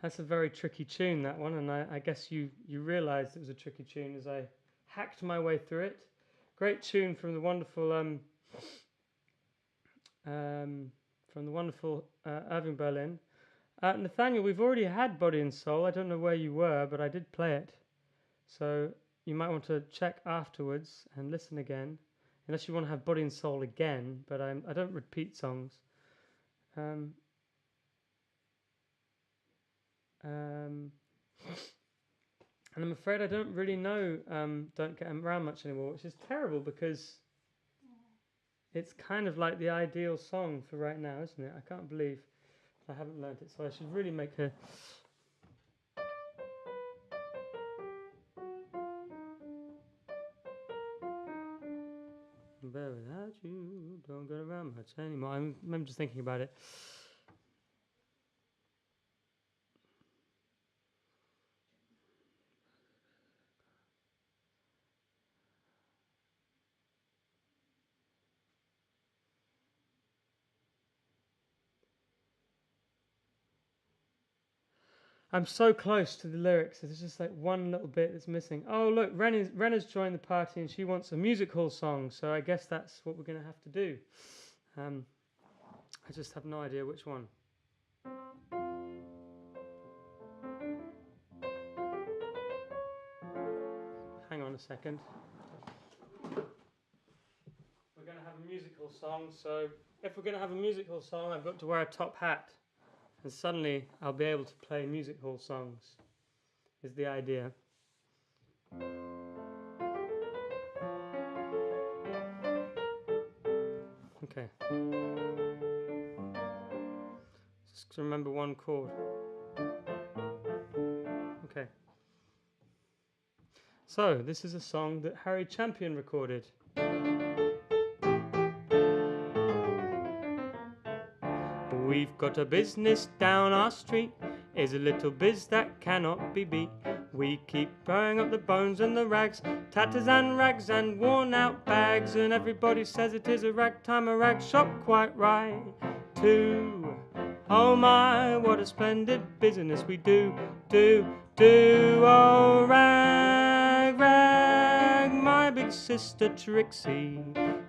that's a very tricky tune, that one, and I guess you realised it was a tricky tune as I hacked my way through it. Great tune from the wonderful Irving Berlin. Nathaniel, we've already had Body and Soul. I don't know where you were, but I did play it. So you might want to check afterwards and listen again, unless you want to have Body and Soul again, but I don't repeat songs. And I'm afraid I don't really know Don't Get Around much anymore, which is terrible because it's kind of like the ideal song for right now, isn't it? I can't believe I haven't learned it, so I should really make a... But without you, don't get around much anymore. I'm just thinking about it. I'm so close to the lyrics. There's just like one little bit that's missing. Oh, look, Renna's joined the party and she wants a music hall song. So I guess that's what we're going to have to do. I just have no idea which one. Hang on a second. We're going to have a music hall song. So if we're going to have a music hall song, I've got to wear a top hat. And suddenly I'll be able to play music hall songs, is the idea. Okay. Just to remember one chord. Okay. So, this is a song that Harry Champion recorded. We've got a business down our street, is a little biz that cannot be beat. We keep throwing up the bones and the rags, tatters and rags and worn out bags, and everybody says it is a ragtime, a rag shop, quite right too. Oh my, what a splendid business we do. Oh rag, rag, my big sister Trixie.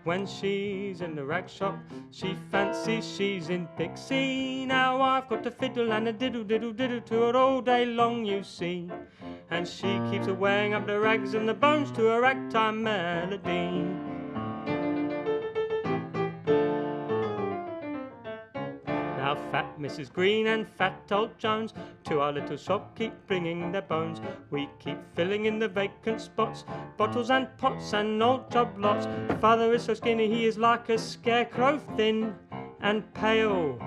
When she's in the rag shop, she fancies she's in Dixie. Now I've got a fiddle and a diddle diddle diddle to her all day long, you see. And she keeps a weighing up the rags and the bones to a ragtime melody. Now fat Mrs. Green and fat old Jones to our little shop keep bringing their bones. We keep filling in the vacant spots, bottles and pots and old job lots. Father is so skinny he is like a scarecrow, thin and pale.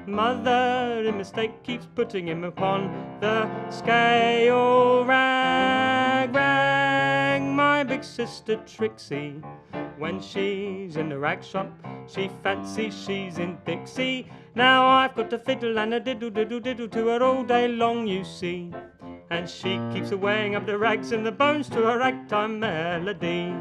Mother in mistake keeps putting him upon the scale. Rag, rag, my big sister Trixie. When she's in the rag shop, she fancies she's in Dixie. Now I've got a fiddle and a diddle diddle diddle to her all day long, you see. And she keeps a weighing up the rags and the bones to a ragtime melody.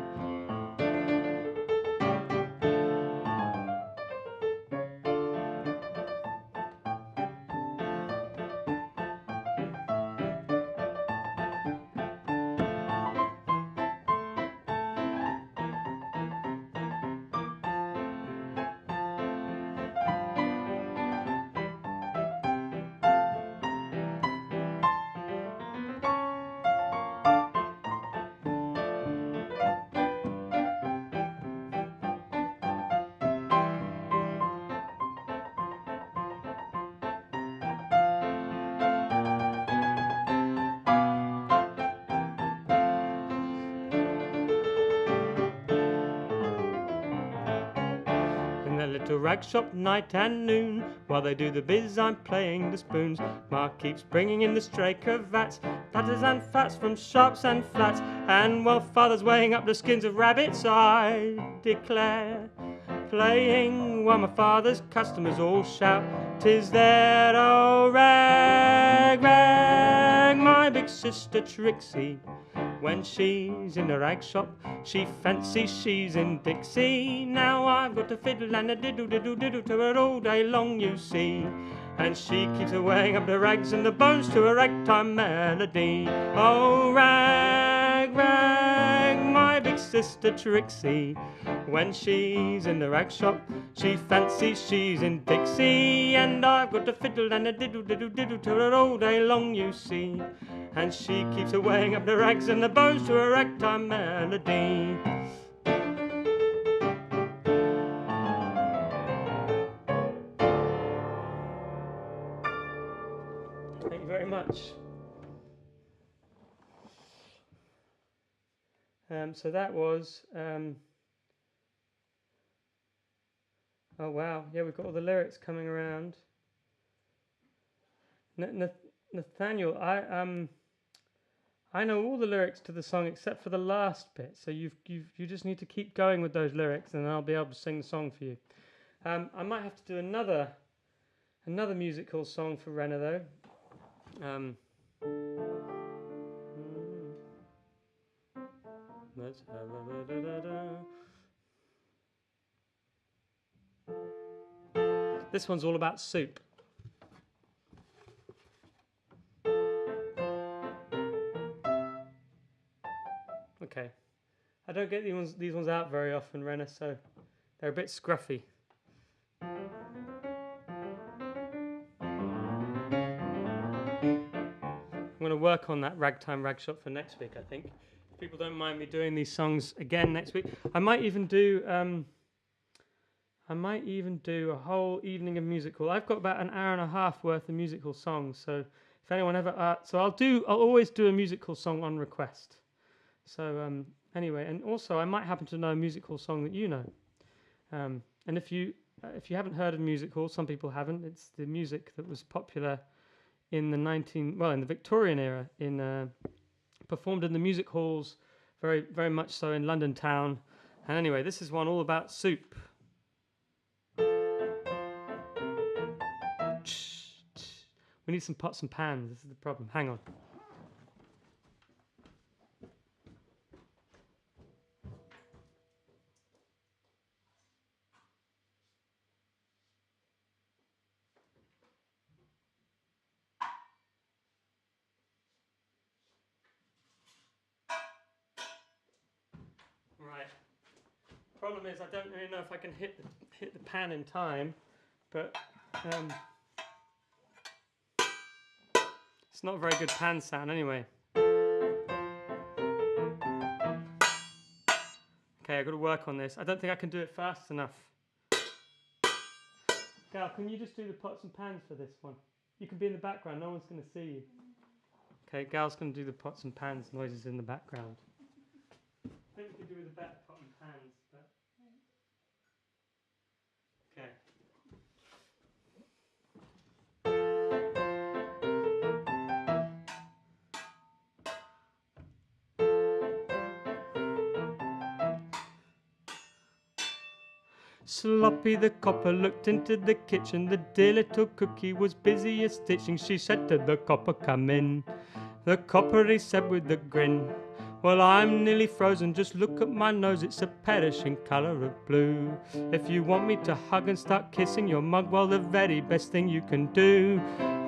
Little rag shop night and noon, while they do the biz I'm playing the spoons. Ma keeps bringing in the stray cravats, platters and fats from sharps and flats, and while Father's weighing up the skins of rabbits, I declare playing while my father's customers all shout, "'Tis that old rag, rag, my big sister Trixie." When she's in the rag shop, she fancies she's in Dixie. Now I've got a fiddle and a diddle diddle diddle to her all day long, you see. And she keeps weighing up the rags and the bones to a ragtime melody. Oh, rag, rag, my big sister Trixie. When she's in the rag shop, she fancies she's in Dixie. And I've got a fiddle and a diddle diddle diddle to her all day long, you see. And she keeps weighing up the rags and the bones to a ragtime melody. Thank you very much. So that was, oh wow, yeah, we've got all the lyrics coming around. Nathaniel, I know all the lyrics to the song except for the last bit, so you just need to keep going with those lyrics, and I'll be able to sing the song for you. I might have to do another musical song for Renna though. Let's have This one's all about soup. Okay, I don't get these ones out very often, Renna, so they're a bit scruffy. I'm going to work on that ragtime rag shop for next week, I think. If people don't mind me doing these songs again next week, I might even do a whole evening of musical. I've got about an hour and a half worth of musical songs, so if anyone ever I'll always do a musical song on request. So anyway, and also I might happen to know a musical song that you know. And if you haven't heard of musical, some people haven't. It's the music that was popular in the Victorian era, performed in the music halls, very very much so in London town. And anyway, this is one all about soup. We need some pots and pans. This is the problem. Hang on. Right. Problem is, I don't really know if I can hit the pan in time, but it's not a very good pan sound anyway. Okay, I've got to work on this. I don't think I can do it fast enough. Gal, can you just do the pots and pans for this one? You can be in the background, no one's going to see you. Okay, Gal's going to do the pots and pans noises in the background. I think we could do with a better pot and pans, but... Okay. Sloppy the copper looked into the kitchen. The dear little cookie was busy a-stitching. She said to the copper, "Come in." The copper, he said with a grin, "Well, I'm nearly frozen, just look at my nose, it's a perishing colour of blue. If you want me to hug and start kissing your mug, well, the very best thing you can do,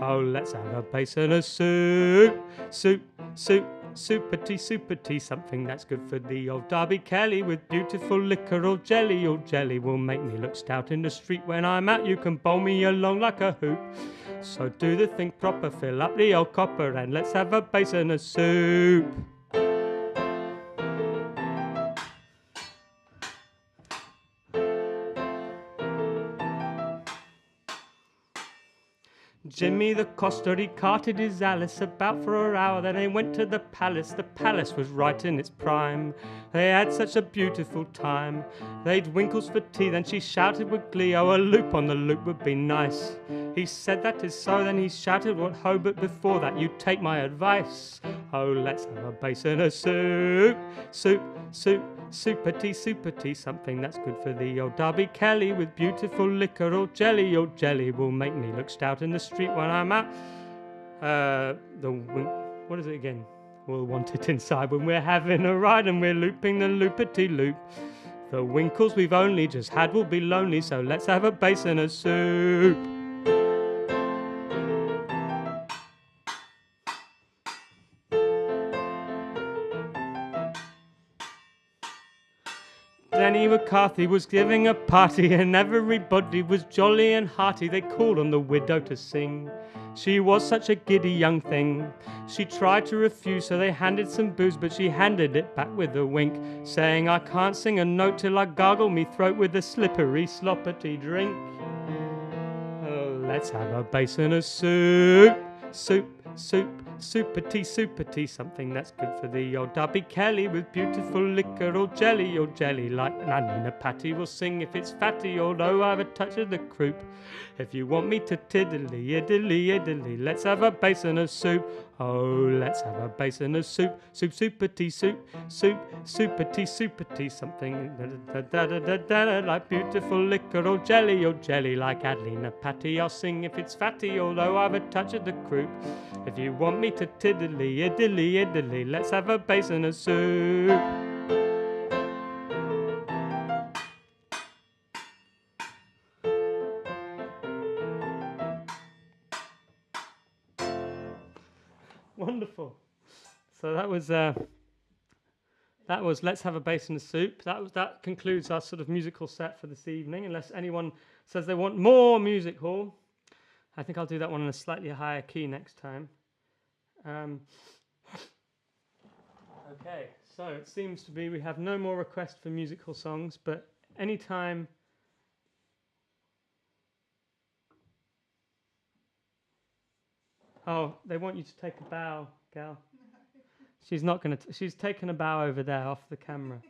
oh, let's have a basin of soup, soup, soup, soupity, something that's good for the old Derby Kelly, with beautiful liquor or jelly. Old jelly will make me look stout in the street when I'm out, you can bowl me along like a hoop. So do the thing proper, fill up the old copper, and let's have a basin of soup." Jimmy the coster, he carted his Alice about for an hour, then they went to the palace. The palace was right in its prime. They had such a beautiful time. They'd winkles for tea, then she shouted with glee, "Oh, a loop on the loop would be nice." He said, "That is so," then he shouted, "What ho, but before that you take my advice. Oh, let's have a basin of soup, soup, soup, super tea, something that's good for thee. Old Darby Kelly with beautiful liquor or jelly. Old jelly will make me look stout in the street when I'm out. What is it again? We'll want it inside when we're having a ride and we're looping the loopity loop. The winkles we've only just had will be lonely, so let's have a basin of soup. Denny McCarthy was giving a party and everybody was jolly and hearty. They called on the widow to sing. She was such a giddy young thing. She tried to refuse, so they handed some booze, but she handed it back with a wink, saying, I can't sing a note till I gargle me throat with a slippery sloppity drink. Oh, let's have a basin of soup, super tea, something that's good for thee. Old Darby Kelly with beautiful liquor or jelly, like an onion. A patty will sing if it's fatty, although I've a touch of the croup. If you want me to tiddly, iddly, let's have a basin of soup. Oh, let's have a basin of soup, super tea, super tea, something like beautiful liquor or jelly, like Adeline. A patty I'll sing if it's fatty, although I've a touch of the croup. If you want me to tiddly, iddly, let's have a basin of soup. Wonderful. So that was Let's Have a Basin of Soup. That concludes our sort of musical set for this evening. Unless anyone says they want more music hall, I think I'll do that one in a slightly higher key next time. Okay, so it seems to be we have no more requests for musical songs, but anytime. Oh, they want you to take a bow, Gal. She's not going to. She's taken a bow over there off the camera.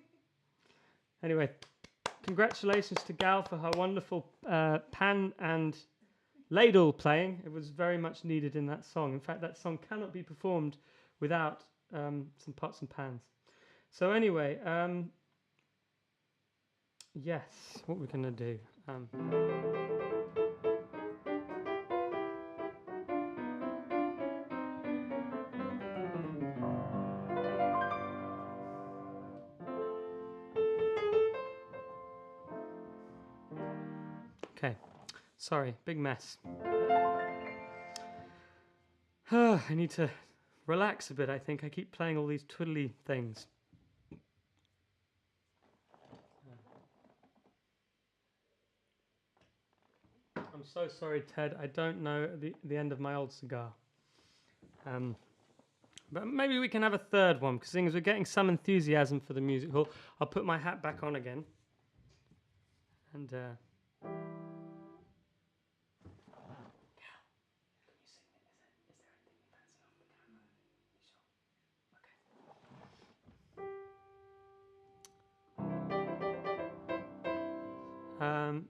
Anyway, congratulations to Gal for her wonderful pan and ladle playing. It was very much needed in that song. In fact, that song cannot be performed without some pots and pans. So anyway, yes, what we're going to do. Okay, sorry, big mess. I need to relax a bit, I think. I keep playing all these twiddly things. I'm so sorry, Ted. I don't know the end of my old cigar. But maybe we can have a third one, because seeing as we're getting some enthusiasm for the music hall, I'll put my hat back on again. And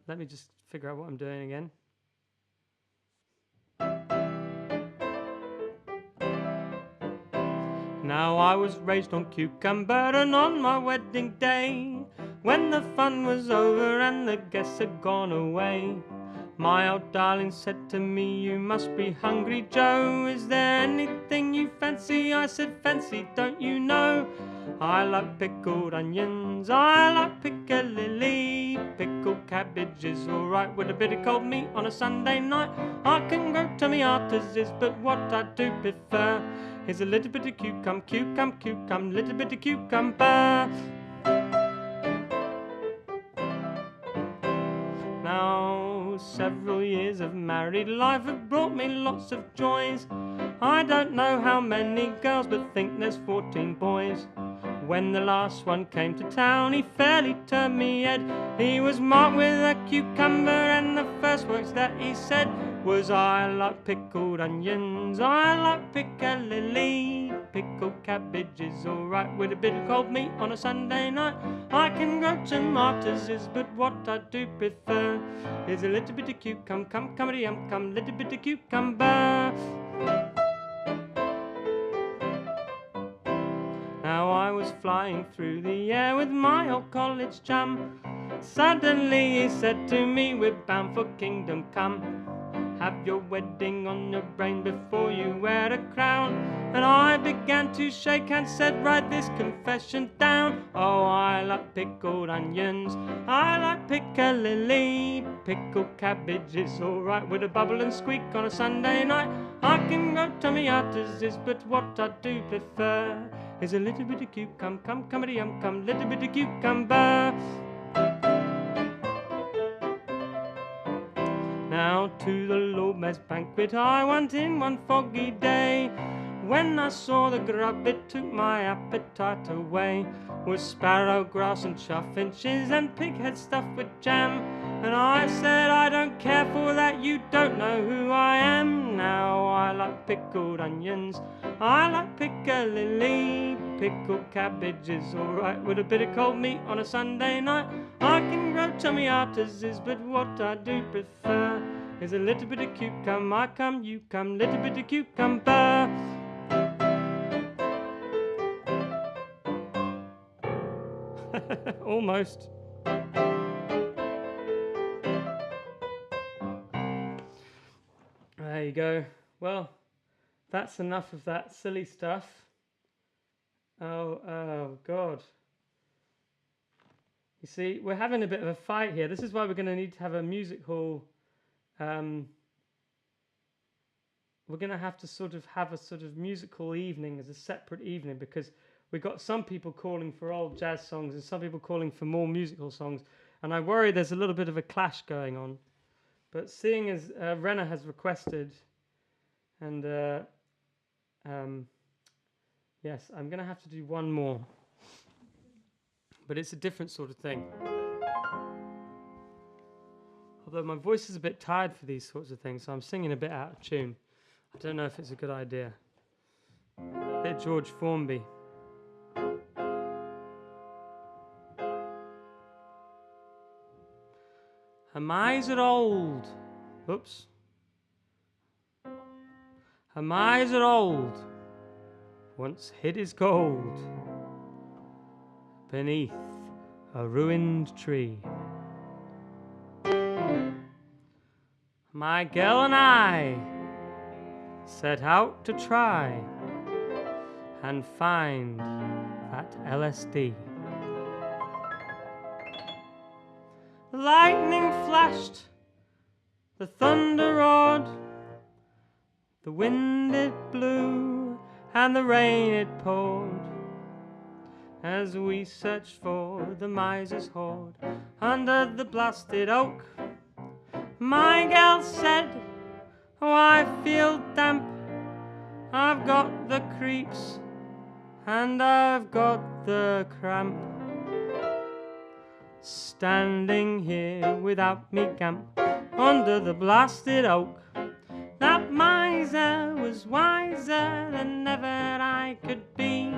let me just figure out what I'm doing again. Now I was raised on cucumber, and on my wedding day, when the fun was over and the guests had gone away, my old darling said to me, you must be hungry, Joe. Is there anything you fancy? I said, fancy, don't you know? I like pickled onions, I like piccalilli. Pickled cabbage is alright with a bit of cold meat on a Sunday night. I can go to me artisans, but what I do prefer is a little bit of cucumber, little bit of cucumber. Now, several years of married life have brought me lots of joys. I don't know how many girls, but think there's 14 boys. When the last one came to town, he fairly turned me head. He was marked with a cucumber, and the first words that he said was, I like pickled onions, I like piccalilli. Pickled cabbage is alright with a bit of cold meat on a Sunday night. I can grow tomatoes, but what I do prefer is a little bit of cucumber, little bit of cucumber. Now I was flying through the air with my old college chum. Suddenly he said to me, we're bound for kingdom come. Have your wedding on your brain before you wear a crown. And I began to shake and said, write this confession down. Oh, I like pickled onions, I like piccalilli. Pickled cabbage is alright with a bubble and squeak on a Sunday night. I can go tomatoes, but what I do prefer is a little bit of cucumber, come, little bit of cucumber. Now to the Lord Mayor's banquet I went in one foggy day. When I saw the grub it took my appetite away. Was sparrow grass and chaffinches and pighead stuffed with jam. And I said, I don't care for that, you don't know who I am. Now I like pickled onions, I like piccalilli. Pickled cabbage is alright with a bit of cold meat on a Sunday night. I can grow tomatoes, but what I do prefer is a little bit of cucumber. I come, you come, little bit of cucumber. Almost. There you go. Well, that's enough of that silly stuff. Oh God. You see, we're having a bit of a fight here. This is why we're going to need to have a music hall. We're going to have to have a sort of musical evening as a separate evening, because we've got some people calling for old jazz songs and some people calling for more musical songs. And I worry there's a little bit of a clash going on. But seeing as Renner has requested, and yes, I'm going to have to do one more. But it's a different sort of thing. Although my voice is a bit tired for these sorts of things, so I'm singing a bit out of tune. I don't know if it's a good idea. A bit George Formby. Her eyes are old. Oops. Her eyes are old. Once hid his gold beneath a ruined tree. My girl and I set out to try and find that LSD. The lightning flashed, the thunder roared, the wind it blew, and the rain it poured, as we searched for the miser's hoard under the blasted oak. My girl said, oh, I feel damp, I've got the creeps, and I've got the cramp, standing here without me camp under the blasted oak. That miser was wiser than ever I could be.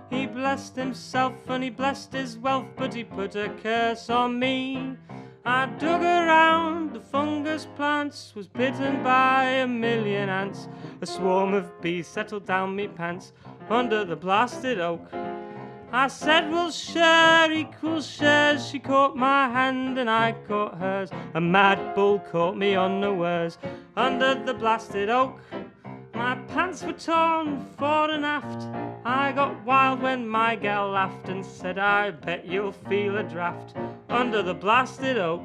He blessed himself and he blessed his wealth, but he put a curse on me. I dug around the fungus plants, was bitten by a million ants. A swarm of bees settled down me pants under the blasted oak. I said, we'll share equal shares. She caught my hand and I caught hers. A mad bull caught me unawares under the blasted oak. My pants were torn fore and aft. I got wild when my gal laughed and said, I bet you'll feel a draft under the blasted oak.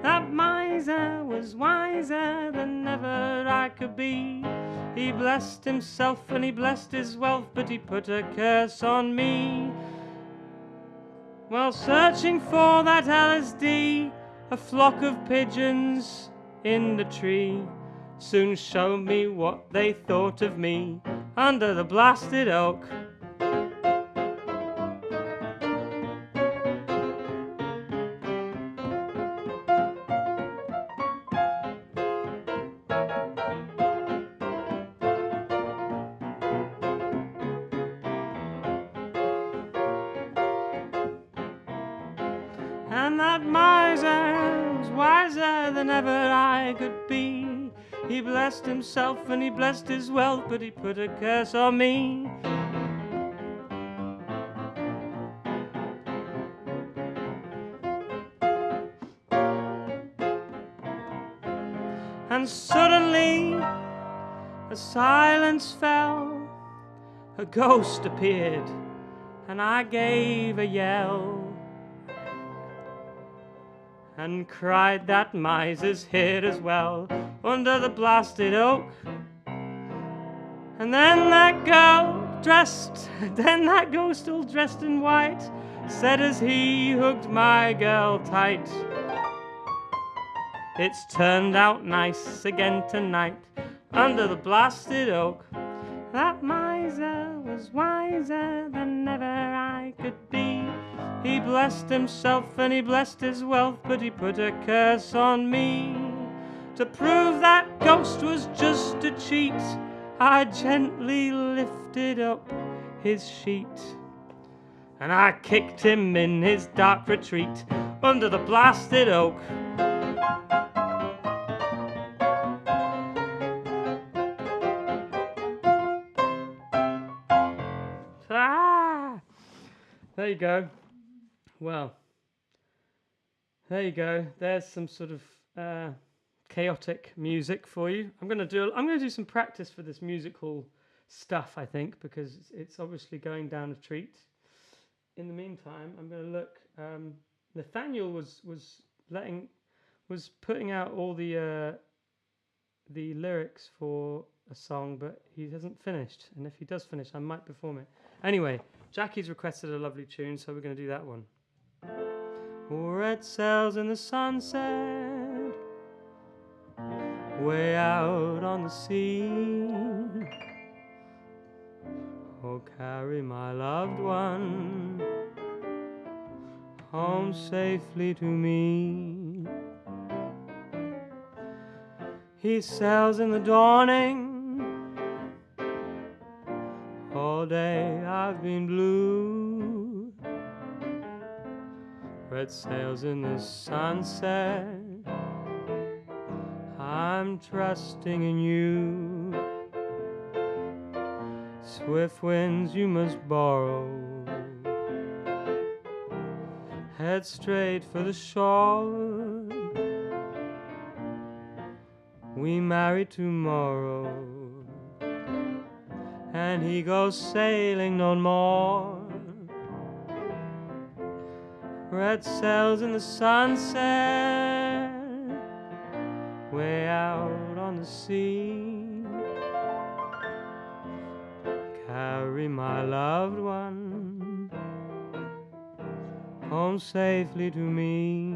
That miser was wiser than ever I could be. He blessed himself and he blessed his wealth, but he put a curse on me. While searching for that LSD, a flock of pigeons in the tree soon showed me what they thought of me under the blasted oak. And that miser was wiser than ever I could be. He blessed himself and he blessed his wealth, but he put a curse on me. And suddenly a silence fell, a ghost appeared, and I gave a yell and cried that miser's here as well, under the blasted oak. And then that ghost all dressed in white, said as he hugged my girl tight, "It's turned out nice again tonight, under the blasted oak. That miser was wiser than ever I could be. He blessed himself and he blessed his wealth, but he put a curse on me. To prove that ghost was just a cheat, I gently lifted up his sheet, and I kicked him in his dark retreat, under the blasted oak." Ah! There you go. Well, there you go. There's some sort of chaotic music for you. I'm gonna do some practice for this musical stuff, I think, because it's obviously going down a treat. In the meantime, I'm gonna look. Nathaniel was putting out all the lyrics for a song, but he hasn't finished. And if he does finish, I might perform it. Anyway, Jackie's requested a lovely tune, so we're going to do that one. Red sails in the sunset, way out on the sea. Oh, carry my loved one home safely to me. He sails in the dawning, all day I've been blue. Red sails in the sunset, I'm trusting in you. Swift winds you must borrow, head straight for the shore. We marry tomorrow, and he goes sailing no more. Red sails in the sunset, way out on the sea. Carry my loved one home safely to me.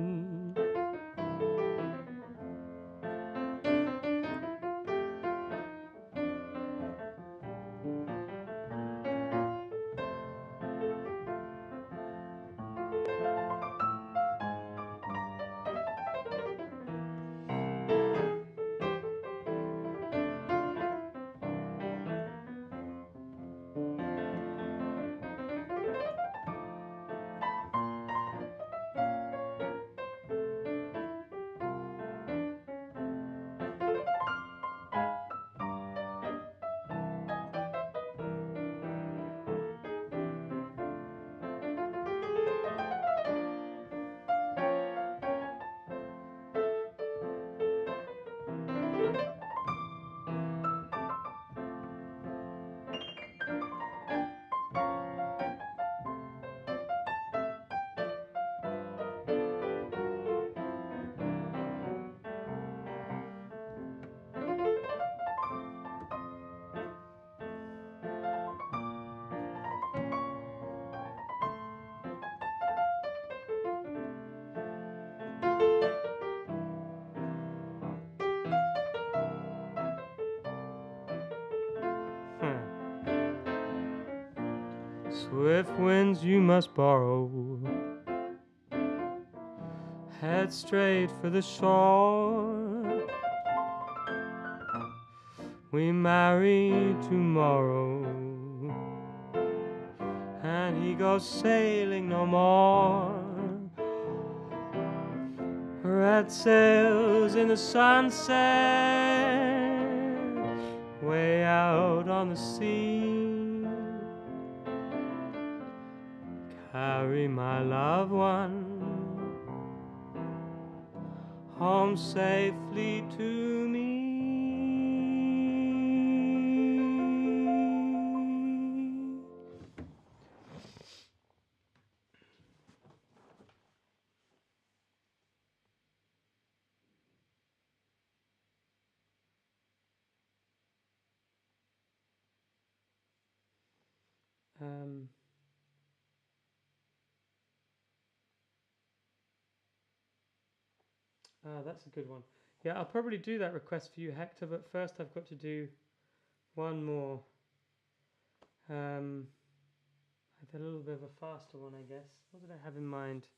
Swift winds you must borrow, head straight for the shore. We marry tomorrow, and he goes sailing no more. Red sails in the sunset, way out on the sea. Carry my loved one home safely to me. That's a good one. Yeah, I'll probably do that request for you, Hector, but first I've got to do one more. A little bit of a faster one, I guess. What did I have in mind?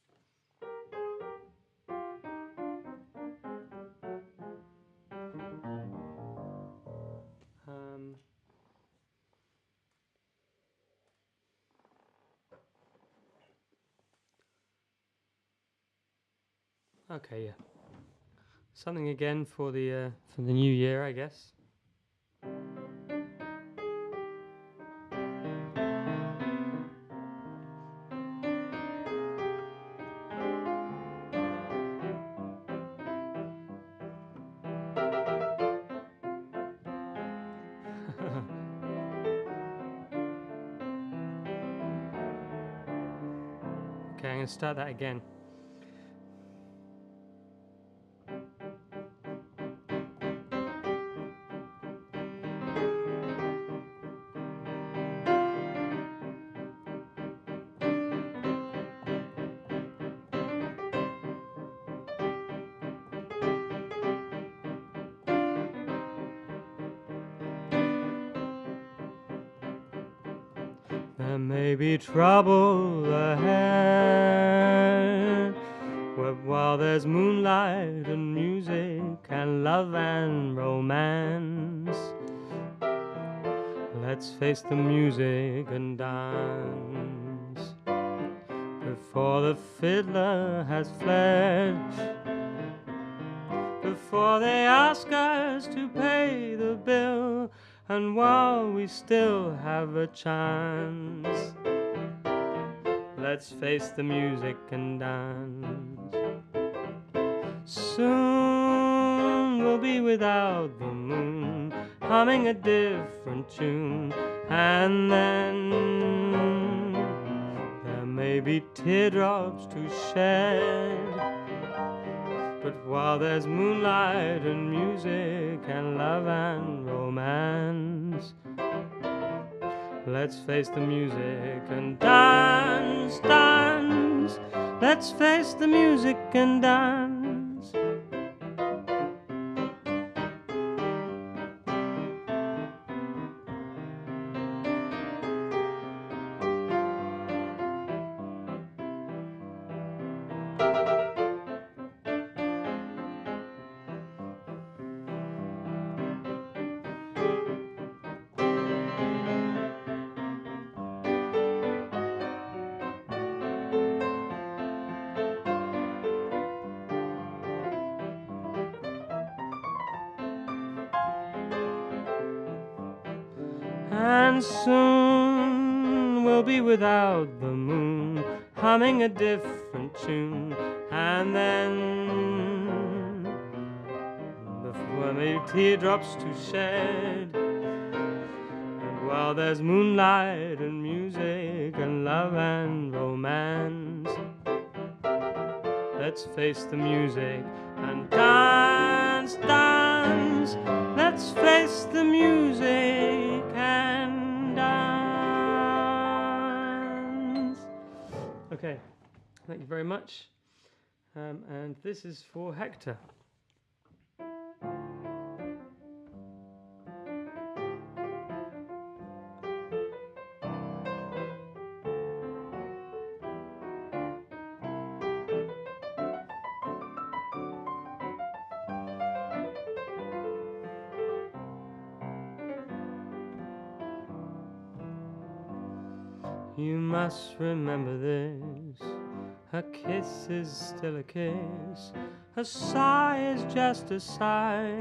Okay, yeah. Something again for the new year, I guess. Okay, I'm going to start that again. There may be trouble ahead, but while there's moonlight and music and love and romance, let's face the music and dance. Before the fiddler has fled, before they ask us to pay the bill, and while we still have a chance, let's face the music and dance. Soon we'll be without the moon, humming a different tune, and then there may be teardrops to shed, but while there's moonlight and music and love and romance, let's face the music and dance, dance. Let's face the music and dance. And soon we'll be without the moon, humming a different tune, and then before maybe teardrops to shed, and while there's moonlight and music and love and romance, let's face the music and dance, dance. Let's face the music and dance. Okay, thank you very much. And this is for Hector. You must remember this, a kiss is still a kiss, a sigh is just a sigh.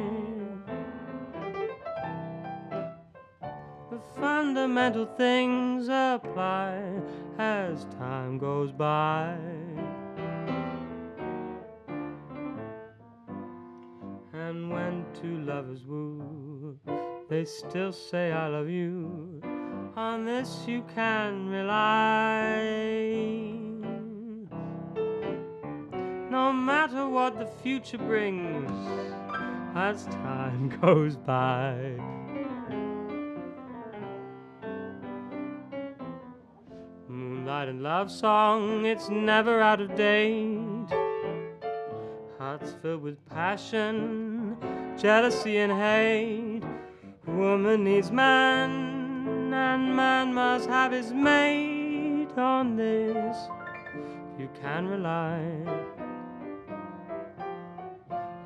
The fundamental things apply as time goes by. lovers woo, they still say I love you. On this you can rely. No matter what the future brings, as time goes by. Moonlight and love song, it's never out of date. Hearts filled with passion, jealousy and hate. Woman needs man, and man must have his mate. On this you can rely.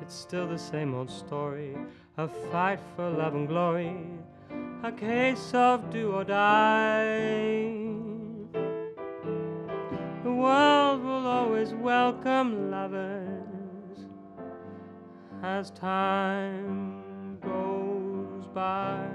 It's still the same old story, a fight for love and glory, a case of do or die. The world will always welcome lovers as time goes by.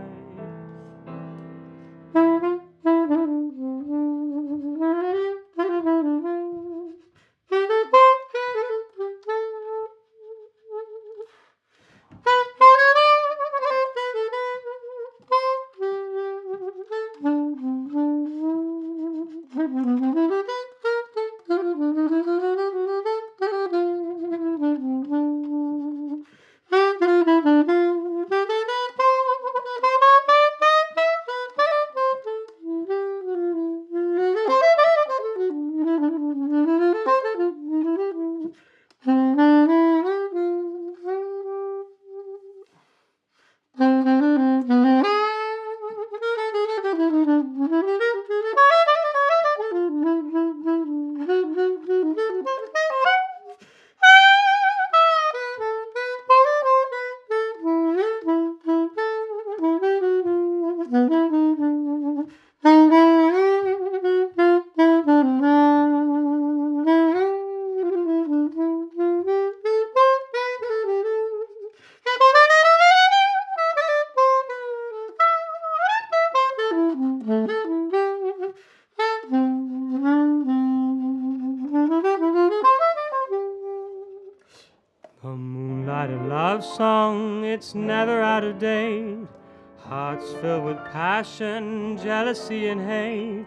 A moonlighted love song, it's never out of date. Hearts filled with passion, jealousy and hate.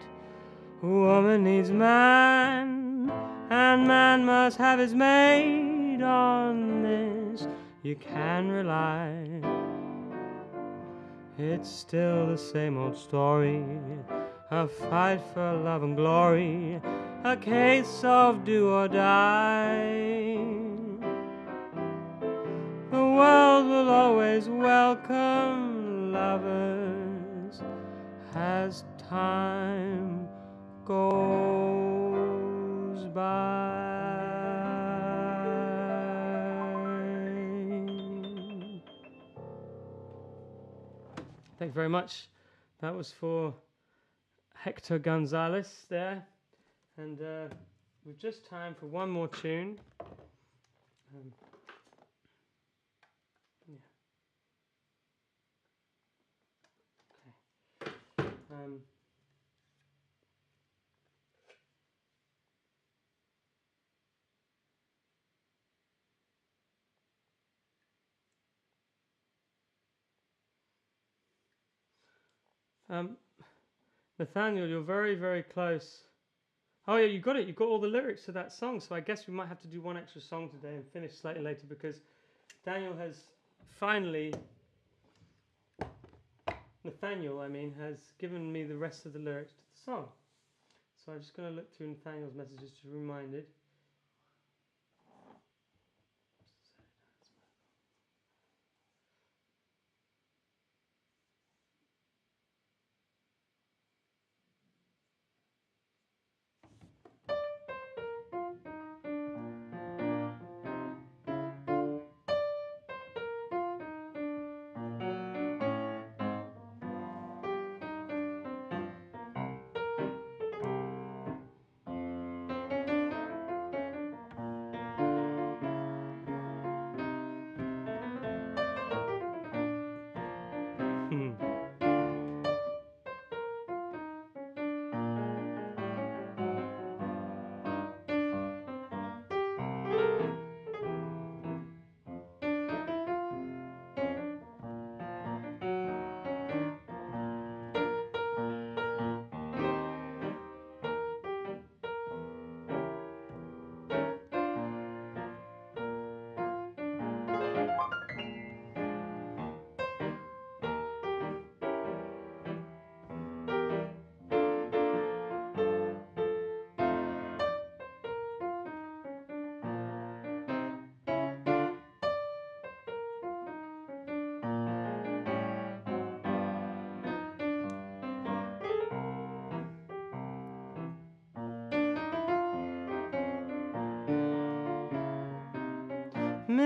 Woman needs man, and man must have his mate. On this you can rely. It's still the same old story, a fight for love and glory, a case of do or die. The world will always welcome lovers as time goes by. Thank you very much. That was for Hector Gonzalez there. And we've just time for one more tune. Nathaniel, you're very, very close. Oh yeah, you got it. You got all the lyrics to that song. So I guess we might have to do one extra song today and finish slightly later because Nathaniel has given me the rest of the lyrics to the song. So I'm just going to look through Nathaniel's messages to be reminded.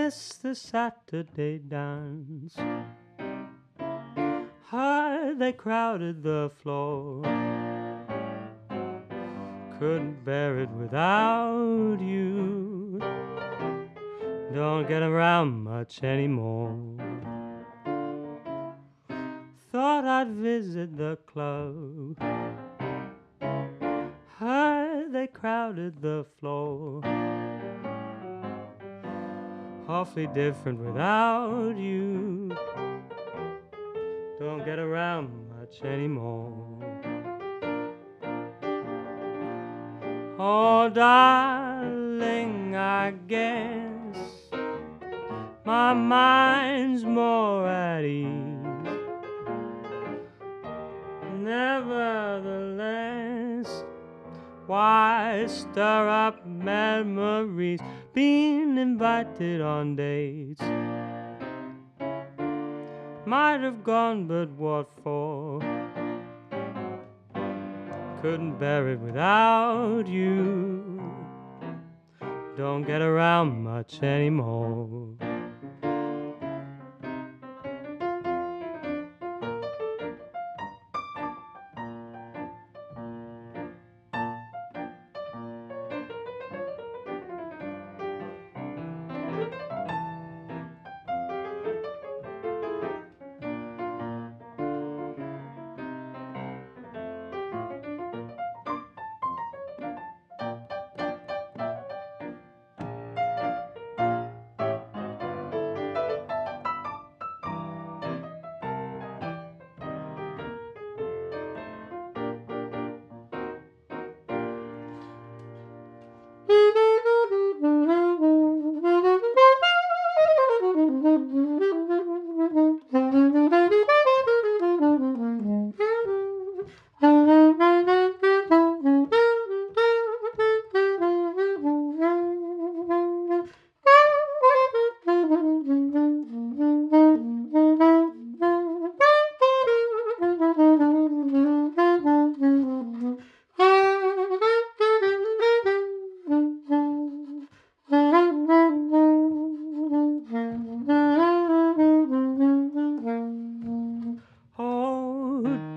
missed the Saturday dance. They crowded the floor. Couldn't bear it without you. Don't get around much anymore. Thought I'd visit the club. They crowded the floor. Awfully different without you. Don't get around much anymore. Oh, darling, I guess my mind's more at ease. Nevertheless, why stir up memories? Being invited on dates. Might have gone, but what for? Couldn't bear it without you. Don't get around much anymore.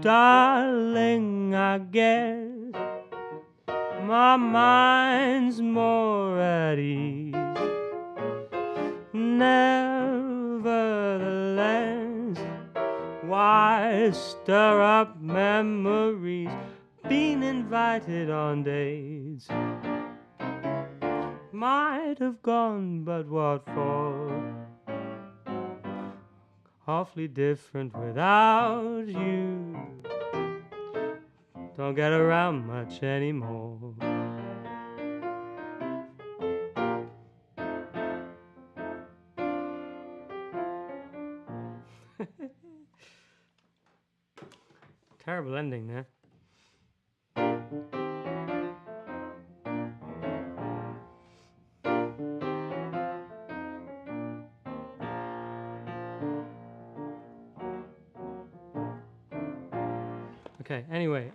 Darling, I guess my mind's more at ease. Nevertheless, why stir up memories? Being invited on dates. Might have gone, but what for? Awfully different without you. Don't get around much anymore. Terrible ending there. Okay, anyway,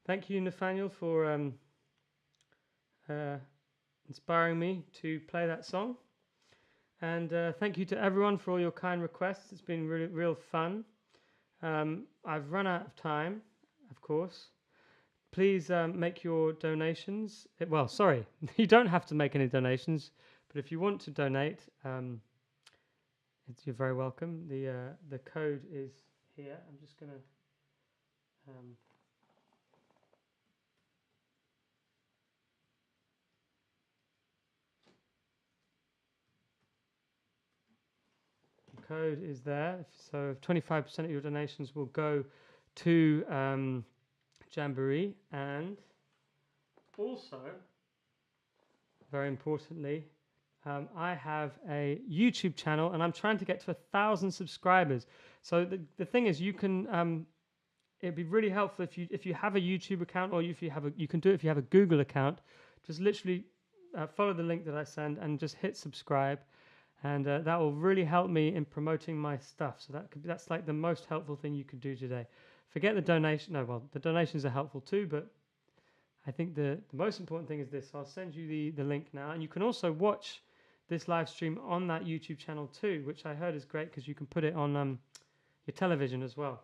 thank you, Nathaniel, for inspiring me to play that song. And thank you to everyone for all your kind requests. It's been really, real fun. I've run out of time, of course. Please make your donations. Well, sorry, you don't have to make any donations, but if you want to donate, you're very welcome. The code is here. I'm just going to... the code is there. So 25% of your donations will go to Jamboree, and also, very importantly, I have a YouTube channel, and I'm trying to get to 1,000 subscribers. So the thing is, you can it'd be really helpful if you have a YouTube account, or if you have you can do it if you have a Google account. Just literally follow the link that I send and just hit subscribe, and that will really help me in promoting my stuff. So that's like the most helpful thing you could do today. Forget the donation. No, well, the donations are helpful too, but I think the most important thing is this. I'll send you the link now, and you can also watch this live stream on that YouTube channel too, which I heard is great because you can put it on your television as well.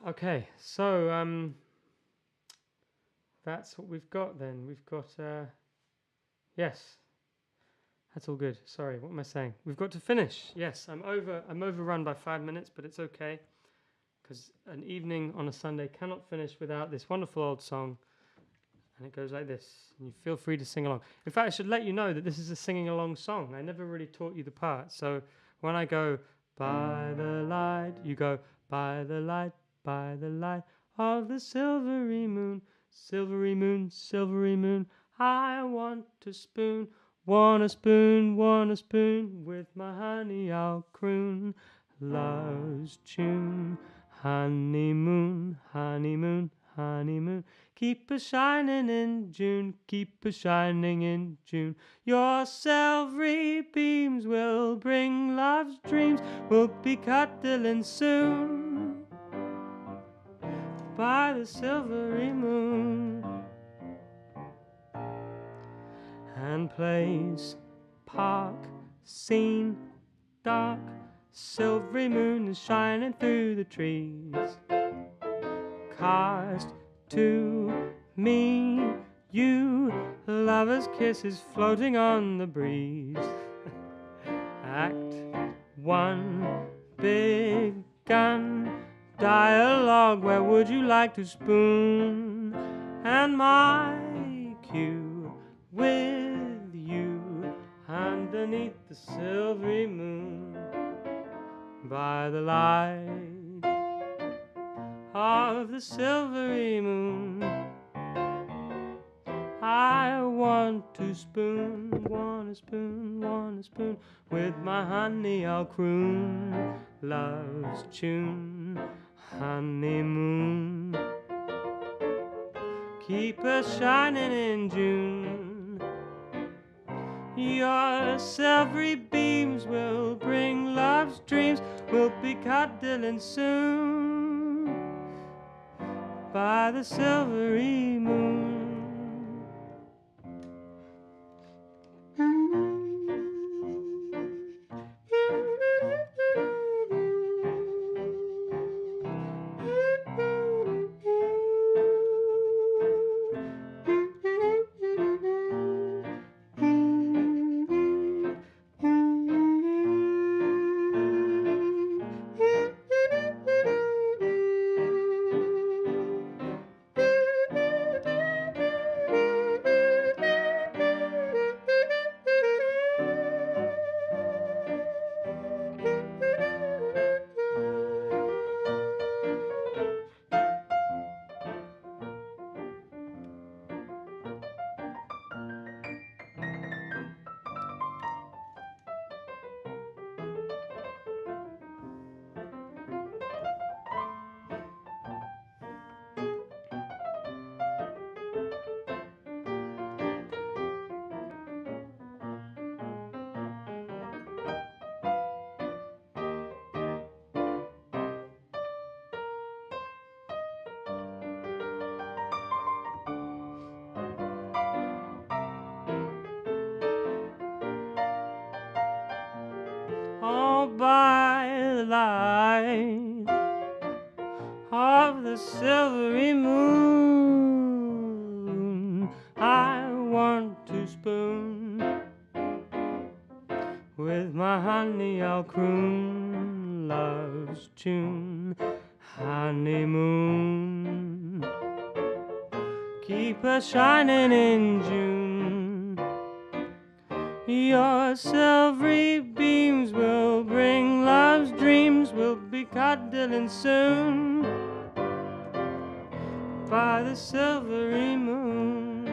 Okay, so that's what we've got then. We've got yes, that's all good. Sorry, what am I saying? We've got to finish. Yes, I'm overrun by 5 minutes, but it's okay because an evening on a Sunday cannot finish without this wonderful old song. And it goes like this. And you feel free to sing along. In fact, I should let you know that this is a singing along song. I never really taught you the part. So when I go by the light, you go by the light of the silvery moon, silvery moon, silvery moon. I want a spoon, want a spoon, want a spoon. With my honey I'll croon love's tune. Honeymoon, honeymoon, honeymoon. Keep a shining in June, keep a shining in June. Your silvery beams will bring love's dreams. We'll be cuddling soon by the silvery moon. And place, park, scene, dark. Silvery moon is shining through the trees. Cast to me, you, lover's kisses floating on the breeze. Act 1, begun. Dialogue, where would you like to spoon? And my cue with you underneath the silvery moon. By the light of the silvery moon, I want to spoon, want a spoon, want a spoon. With my honey I'll croon love's tune. Honeymoon, keep us shining in June. Your silvery beams will bring love's dreams. We'll be cuddling soon by the silvery moon. All by the light of the silvery moon, I want to spoon. With my honey I'll croon love's tune. Honeymoon, keep us shining in June. Your silvery beams will bring love's dreams. We'll be cuddling soon by the silvery moon.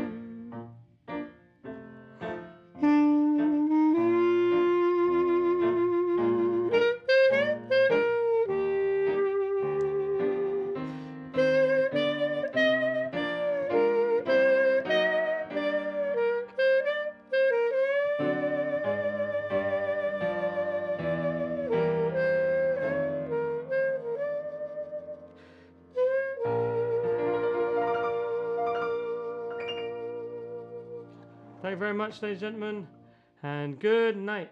Thank you very much, ladies and gentlemen, and good night.